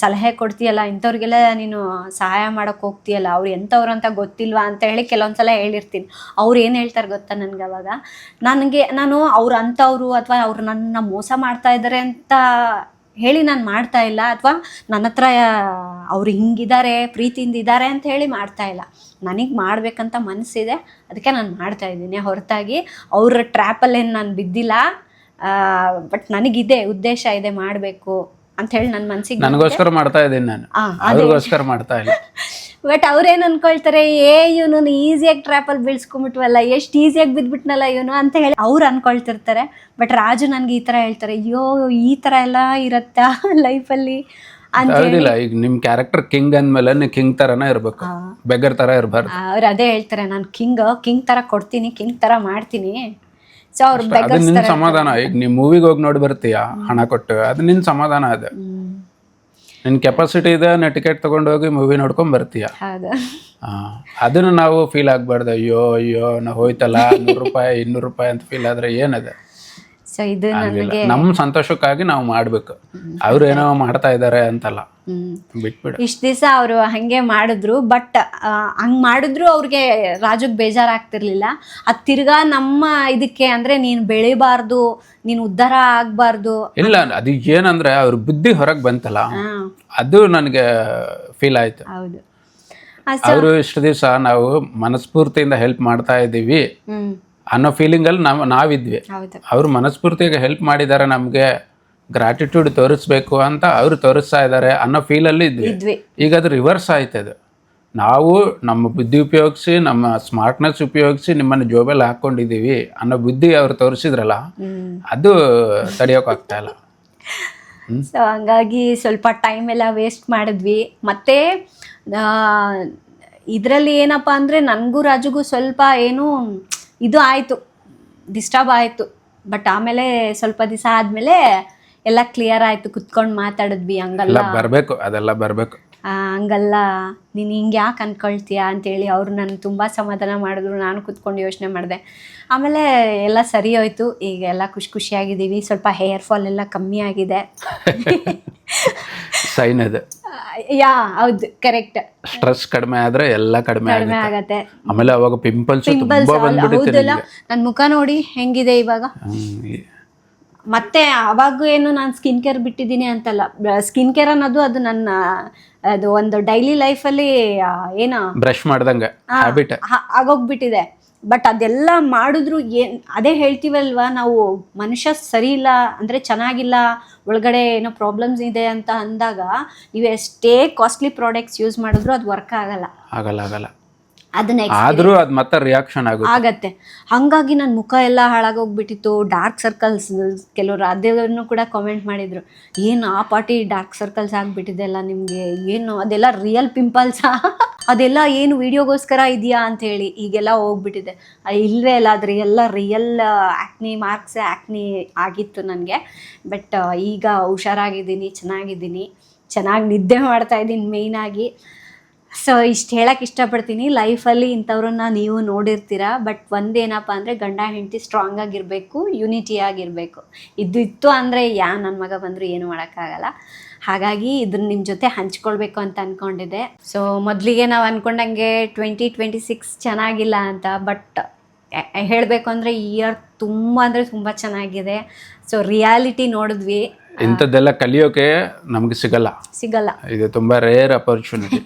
ಸಲಹೆ ಕೊಡ್ತೀಯಲ್ಲ, ಇಂಥವ್ರಿಗೆಲ್ಲ ನೀನು ಸಹಾಯ ಮಾಡೋಕ್ಕೆ ಹೋಗ್ತೀಯಲ್ಲ, ಅವ್ರು ಎಂಥವ್ರು ಅಂತ ಗೊತ್ತಿಲ್ವಾ ಅಂತ ಹೇಳಿ ಕೆಲವೊಂದ್ಸಲ ಹೇಳಿರ್ತೀನಿ. ಅವ್ರು ಏನು ಹೇಳ್ತಾರೆ ಗೊತ್ತಾ ನನಗೆ ಅವಾಗ, ನಾನು ಅವ್ರು ಅಂಥವ್ರು ಅಥವಾ ಅವ್ರು ನನ್ನ ಮೋಸ ಮಾಡ್ತಾ ಇದ್ದಾರೆ ಅಂತ ಹೇಳಿ ನಾನು ಮಾಡ್ತಾ ಇಲ್ಲ, ಅಥವಾ ನನ್ನ ಹತ್ರ ಅವ್ರು ಹಿಂಗಿದ್ದಾರೆ ಪ್ರೀತಿಯಿಂದ ಇದ್ದಾರೆ ಅಂತ ಹೇಳಿ ಮಾಡ್ತಾ ಇಲ್ಲ. ನನಗೆ ಮಾಡಬೇಕಂತ ಮನಸ್ಸಿದೆ, ಅದಕ್ಕೆ ನಾನು ಮಾಡ್ತಾ ಇದ್ದೀನಿ. ಹೊರತಾಗಿ ಅವ್ರ ಟ್ರ್ಯಾಪಲ್ಲೇನು ನಾನು ಬಿದ್ದಿಲ್ಲ. ಬಟ್ ನನಗಿದೆ ಉದ್ದೇಶ ಇದೆ ಮಾಡಬೇಕು ಅಂತ ಹೇಳಿ ನನ್ನ ಮನಸ್ಸಿಗೆ. ನನಗೋಸ್ಕರ ಮಾಡ್ತಾ ಇದ್ದೀನಿ ನಾನು, ಅವ್ರಿಗೋಸ್ಕರ ಮಾಡ್ತಾ ಇಲ್ಲ. ಬಟ್ ಅವ್ರೇನು ಅನ್ಕೊಳ್ತಾರೆ, ಇವನು ಈಸಿಯಾಗಿ ಟ್ರ್ಯಾಪಲ್ಲಿ ಬೀಳ್ಸ್ಕೊಂಬಿಟ್ವಲ್ಲ, ಎಷ್ಟು ಈಸಿಯಾಗಿ ಬಿದ್ಬಿಟ್ನಲ್ಲ ಇವನು ಅಂತ ಹೇಳಿ ಅವ್ರು ಅನ್ಕೊಳ್ತಿರ್ತಾರೆ. ಬಟ್ ರಾಜು ನನಗೆ ಈ ಥರ ಹೇಳ್ತಾರೆ, ಅಯ್ಯೋ ಈ ಥರ ಎಲ್ಲ ಇರತ್ತಾ ಲೈಫಲ್ಲಿ ಅಂತ ಹೇಳಿ. ಈಗ ನಿಮ್ಮ ಕ್ಯಾರೆಕ್ಟರ್ ಕಿಂಗ್ ಅಂದಮೇಲೆ ನೀವು ಕಿಂಗ್ ಥರನೇ ಇರಬೇಕು, ಬೆಗರ್ ಥರ ಇರಬಾರ್ದು. ಅವ್ರು ಅದೇ ಹೇಳ್ತಾರೆ, ನಾನು ಕಿಂಗ್ ಥರ ಕೊಡ್ತೀನಿ, ಕಿಂಗ್ ಥರ ಮಾಡ್ತೀನಿ. ಸೊ ಅವ್ರು ಅದು ನಿನ್ನ ಸಮಾಧಾನ. ಈಗ ನೀವು ಮೂವಿಗೆ ಹೋಗಿ ನೋಡಿ ಬರ್ತೀಯಾ ಹಣ ಕೊಟ್ಟು, ಅದು ನಿನ್ನ ಸಮಾಧಾನ. ಅದು ನಿನ್ನ ಕೆಪಾಸಿಟಿ ಇದೆ, ನಾ ಟಿಕೆಟ್ ತೊಗೊಂಡು ಹೋಗಿ ಮೂವಿ ನೋಡ್ಕೊಂಡು ಬರ್ತೀಯ. ಅದನ್ನು ನಾವು ಫೀಲ್ ಆಗಬಾರ್ದು. ಅಯ್ಯೋ ನಾವು ಹೋಯ್ತಲ್ಲ ₹100 ₹200 ಅಂತ ಫೀಲ್ ಆದರೆ ಏನದೆ. ಸೊ ಇದು ನನಗೆ ನಮ್ಮ ಸಂತೋಷಕ್ಕಾಗಿ ನಾವು ಮಾಡಬೇಕು, ಅವ್ರು ಏನೋ ಮಾಡ್ತಾ ಇದ್ದಾರೆ ಅಂತಲ್ಲ, ಬಿಟ್ಬಿಡು. ಇಷ್ಟು ದಿವಸ ಅವರು ಹಾಗೆ ಮಾಡಿದ್ರು. ಬಟ್ ಹಂಗೆ ಮಾಡಿದ್ರು ಅವ್ರಿಗೆ ರಾಜುಗೆ ಬೇಜಾರಾಗ್ತಿರ್ಲಿಲ್ಲ. ಅದು ತಿರ್ಗಾ ನಮ್ಮ ಇದಕ್ಕೆ ಅಂದರೆ ನೀನು ಬೆಳಿಬಾರ್ದು, ನೀನು ಉದ್ಧಾರ ಆಗಬಾರ್ದು. ಇಲ್ಲ, ಅದು ಏನಂದ್ರೆ ಅವ್ರ ಬುದ್ಧಿ ಹೊರಗೆ ಬಂತಲ್ಲ, ಅದು ನನಗೆ ಫೀಲ್ ಆಯ್ತು. ಹೌದು. ಅವರು ಇಷ್ಟು ದಿವಸ ನಾವು ಮನಸ್ಫೂರ್ತಿಯಿಂದ ಹೆಲ್ಪ್ ಮಾಡ್ತಾ ಇದ್ದೀವಿ ಅನ್ನೋ ಫೀಲಿಂಗಲ್ಲಿ ನಾವಿದ್ವಿ. ಹೌದು. ಅವರು ಮನಸ್ಫೂರ್ತಿಯಾಗಿ ಹೆಲ್ಪ್ ಮಾಡಿದ್ದಾರೆ, ನಮಗೆ ಗ್ರಾಟಿಟ್ಯೂಡ್ ತೋರಿಸ್ಬೇಕು ಅಂತ ಅವರು ತೋರಿಸ್ತಾ ಇದ್ದಾರೆ ಅನ್ನೋ ಫೀಲಲ್ಲಿ ಇದ್ವಿ. ಈಗ ಅದು ರಿವರ್ಸ್ ಆಯ್ತದೆ. ನಾವು ನಮ್ಮ ಬುದ್ಧಿ ಉಪಯೋಗಿಸಿ, ನಮ್ಮ ಸ್ಮಾರ್ಟ್ನೆಸ್ ಉಪಯೋಗಿಸಿ ನಿಮ್ಮನ್ನು ಜೋಬಲ್ಲಿ ಹಾಕ್ಕೊಂಡಿದ್ದೀವಿ ಅನ್ನೋ ಬುದ್ಧಿ ಅವ್ರು ತೋರಿಸಿದ್ರಲ್ಲ, ಅದು ತಡೆಯೋಕ್ಕಾಗ್ತಾ ಇಲ್ಲ. ಸೊ ಹಂಗಾಗಿ ಸ್ವಲ್ಪ ಟೈಮ್ ಎಲ್ಲ ವೇಸ್ಟ್ ಮಾಡಿದ್ವಿ. ಮತ್ತು ಇದರಲ್ಲಿ ಏನಪ್ಪ ಅಂದರೆ ನನಗೂ ರಾಜುಗೂ ಸ್ವಲ್ಪ ಏನು ಇದು ಆಯಿತು, ಡಿಸ್ಟರ್ಬ್ ಆಯಿತು. ಬಟ್ ಆಮೇಲೆ ಸ್ವಲ್ಪ ದಿವಸ ಆದಮೇಲೆ ಎಲ್ಲ ಕ್ಲಿಯರ್ ಆಯಿತು, ಕುತ್ಕೊಂಡು ಮಾತಾಡಿದ್ವಿ. ಹಂಗಲ್ಲ ಬರಬೇಕು, ಅದೆಲ್ಲ ಬರಬೇಕು, ಹಂಗಲ್ಲ ನೀನು ಹಿಂಗೆ ಯಾಕೆ ಅಂದ್ಕೊಳ್ತೀಯ ಅಂತೇಳಿ ಅವರು ನನ್ನ ತುಂಬ ಸಮಾಧಾನ ಮಾಡಿದ್ರು. ನಾನು ಕುತ್ಕೊಂಡು ಯೋಚನೆ ಮಾಡಿದೆ. ಆಮೇಲೆ ಎಲ್ಲ ಸರಿ ಹೋಯ್ತು. ಈಗ ಎಲ್ಲ ಖುಷಿಯಾಗಿದ್ದೀವಿ. ಸ್ವಲ್ಪ ಹೇರ್ ಫಾಲ್ ಎಲ್ಲ ಕಮ್ಮಿ ಆಗಿದೆ. ಸೈನ್ ಅದು. ಯಾ ಹೌದು, ಕರೆಕ್ಟ್. ಸ್ಟ್ರೆಸ್ ಕಡಿಮೆ ಆದ್ರೆ ಎಲ್ಲ ಕಡಿಮೆ ಆಗತ್ತೆ. ಆಮೇಲೆ ಅವಾಗ ಪಿಂಪಲ್ಸ್ ಹೌದಲ್ಲ, ನನ್ನ ಮುಖ ನೋಡಿ ಹೆಂಗಿದೆ ಇವಾಗ. ಮತ್ತೆ ಅವಾಗೂ ಏನು ನಾನು ಸ್ಕಿನ್ ಕೇರ್ ಬಿಟ್ಟಿದ್ದೀನಿ ಅಂತಲ್ಲ. ಸ್ಕಿನ್ ಕೇರ್ ಅನ್ನೋದು ಅದು ಒಂದು ಡೈಲಿ ಲೈಫಲ್ಲಿ ಏನು ಬ್ರಷ್ ಮಾಡ್ದಂಗೆ ಹ್ಯಾಬಿಟ್ ಆಗೋಗ್ಬಿಟ್ಟಿದೆ. ಬಟ್ ಅದೆಲ್ಲ ಮಾಡಿದ್ರು ಅದೇ ಹೇಳ್ತೀವಲ್ವ ನಾವು, ಮನುಷ್ಯ ಸರಿ ಇಲ್ಲ ಅಂದರೆ ಚೆನ್ನಾಗಿಲ್ಲ, ಒಳಗಡೆ ಏನೋ ಪ್ರಾಬ್ಲಮ್ಸ್ ಇದೆ ಅಂತ ಅಂದಾಗ ನೀವು ಎಷ್ಟೇ ಕಾಸ್ಟ್ಲಿ ಪ್ರಾಡಕ್ಟ್ಸ್ ಯೂಸ್ ಮಾಡಿದ್ರು ಅದು ವರ್ಕ್ ಆಗಲ್ಲ. ಅದನ್ನ ಆದ್ರೂ ಅದು ಮತ್ತೆ ರಿಯಾಕ್ಷನ್ ಆಗತ್ತೆ. ಹಾಗಾಗಿ ನನ್ನ ಮುಖ ಎಲ್ಲ ಹಾಳಾಗೋಗ್ಬಿಟ್ಟಿತ್ತು. ಡಾರ್ಕ್ ಸರ್ಕಲ್ಸ್, ಕೆಲವರು ಅದನ್ನು ಕೂಡ ಕಾಮೆಂಟ್ ಮಾಡಿದ್ರು, ಏನು ಆ ಪಾಟಿ ಡಾರ್ಕ್ ಸರ್ಕಲ್ಸ್ ಆಗಿಬಿಟ್ಟಿದೆ ಅಲ್ಲ ನಿಮಗೆ, ಏನು ಅದೆಲ್ಲ ರಿಯಲ್ ಪಿಂಪಲ್ಸಾ, ಅದೆಲ್ಲ ಏನು ವಿಡಿಯೋಗೋಸ್ಕರ ಇದೆಯಾ ಅಂಥೇಳಿ. ಈಗೆಲ್ಲ ಹೋಗ್ಬಿಟ್ಟಿದೆ. ಇಲ್ಲವೇ ಅಲ್ಲ, ಅದ್ರ ಎಲ್ಲ ರಿಯಲ್ ಆ್ಯಕ್ನಿ ಮಾರ್ಕ್ಸ್, ಆ್ಯಕ್ನಿ ಆಗಿತ್ತು ನನಗೆ. ಬಟ್ ಈಗ ಹುಷಾರಾಗಿದ್ದೀನಿ, ಚೆನ್ನಾಗಿ ನಿದ್ದೆ ಮಾಡ್ತಾಯಿದ್ದೀನಿ ಮೇಯ್ನಾಗಿ. ಸೊ ಇಷ್ಟು ಹೇಳಕ್ಕೆ ಇಷ್ಟಪಡ್ತೀನಿ. ಲೈಫಲ್ಲಿ ಇಂಥವ್ರನ್ನ ನೀವು ನೋಡಿರ್ತೀರ. ಬಟ್ ಒಂದೇನಪ್ಪ ಅಂದರೆ ಗಂಡ ಹೆಂಡತಿ ಸ್ಟ್ರಾಂಗ್ ಆಗಿರಬೇಕು, ಯೂನಿಟಿ ಆಗಿರಬೇಕು. ಇತ್ತು ಅಂದರೆ ನನ್ನ ಮಗ ಬಂದರೂ ಏನು ಮಾಡೋಕ್ಕಾಗಲ್ಲ. ಹಾಗಾಗಿ ಇದನ್ನ ನಿಮ್ಮ ಜೊತೆ ಹಂಚ್ಕೊಳ್ಬೇಕು ಅಂತ ಅಂದ್ಕೊಂಡಿದ್ದೆ. ಸೊ ಮೊದಲಿಗೆ ನಾವು ಅಂದ್ಕೊಂಡಂಗೆ 2026 ಚೆನ್ನಾಗಿಲ್ಲ ಅಂತ. ಬಟ್ ಹೇಳಬೇಕು ಅಂದರೆ ಈ ಇಯರ್ ತುಂಬ ಅಂದರೆ ತುಂಬ ಚೆನ್ನಾಗಿದೆ. ಸೊ ರಿಯಾಲಿಟಿ ನೋಡಿದ್ವಿ. ಇಂಥದ್ದೆಲ್ಲ ಕಲಿಯೋಕೆ ನಮಗೆ ಸಿಗಲ್ಲ. ಇದು ತುಂಬ ರೇರ್ ಅಪರ್ಚುನಿಟಿ.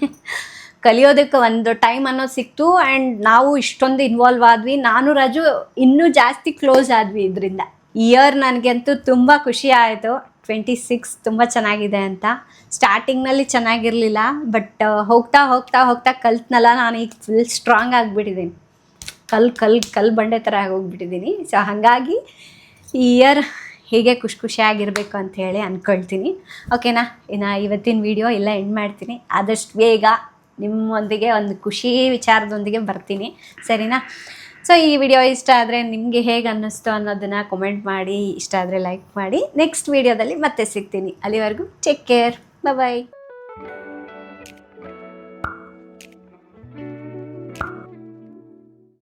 ಕಲಿಯೋದಕ್ಕೆ ಒಂದು ಟೈಮ್ ಅನ್ನೋದು ಸಿಕ್ತು. ಆ್ಯಂಡ್ ನಾವು ಇಷ್ಟೊಂದು ಇನ್ವಾಲ್ವ್ ಆದ್ವಿ. ನಾನು ರಾಜು ಇನ್ನೂ ಜಾಸ್ತಿ ಕ್ಲೋಸ್ ಆದ್ವಿ ಇದರಿಂದ. ಇಯರ್ ನನಗಂತೂ ತುಂಬ ಖುಷಿ ಆಯಿತು. 26 ತುಂಬ ಚೆನ್ನಾಗಿದೆ ಅಂತ. ಸ್ಟಾರ್ಟಿಂಗ್ನಲ್ಲಿ ಚೆನ್ನಾಗಿರಲಿಲ್ಲ, ಬಟ್ ಹೋಗ್ತಾ ಕಲ್ತ್ನಲ್ಲ, ನಾನು ಈಗ ಫುಲ್ ಸ್ಟ್ರಾಂಗ್ ಆಗಿಬಿಟ್ಟಿದ್ದೀನಿ. ಕಲ್ ಬಂಡೆ ಥರ ಆಗೋಗ್ಬಿಟ್ಟಿದ್ದೀನಿ. ಸೊ ಹಾಗಾಗಿ ಈ ಇಯರ್ ಹೀಗೆ ಖುಷಿಯಾಗಿರಬೇಕು ಅಂತ ಹೇಳಿ ಅಂದ್ಕೊಳ್ತೀನಿ. ಓಕೆನಾ? ಇನ್ನು ಇವತ್ತಿನ ವಿಡಿಯೋ ಎಲ್ಲ ಎಂಡ್ ಮಾಡ್ತೀನಿ. ಆದಷ್ಟು ಬೇಗ ನಿಮ್ಮೊಂದಿಗೆ ಒಂದು ಖುಷಿ ವಿಚಾರದೊಂದಿಗೆ ಬರ್ತೀನಿ, ಸರಿನಾ? ಸೊ ಈ ವಿಡಿಯೋ ಇಷ್ಟ ಆದರೆ ನಿಮಗೆ ಹೇಗೆ ಅನ್ನಿಸ್ತು ಅನ್ನೋದನ್ನು ಕಮೆಂಟ್ ಮಾಡಿ. ಇಷ್ಟ ಆದರೆ ಲೈಕ್ ಮಾಡಿ. ನೆಕ್ಸ್ಟ್ ವಿಡಿಯೋದಲ್ಲಿ ಮತ್ತೆ ಸಿಗ್ತೀನಿ. ಅಲ್ಲಿವರೆಗೂ ಟೇಕ್ ಕೇರ್, ಬಾಯ್.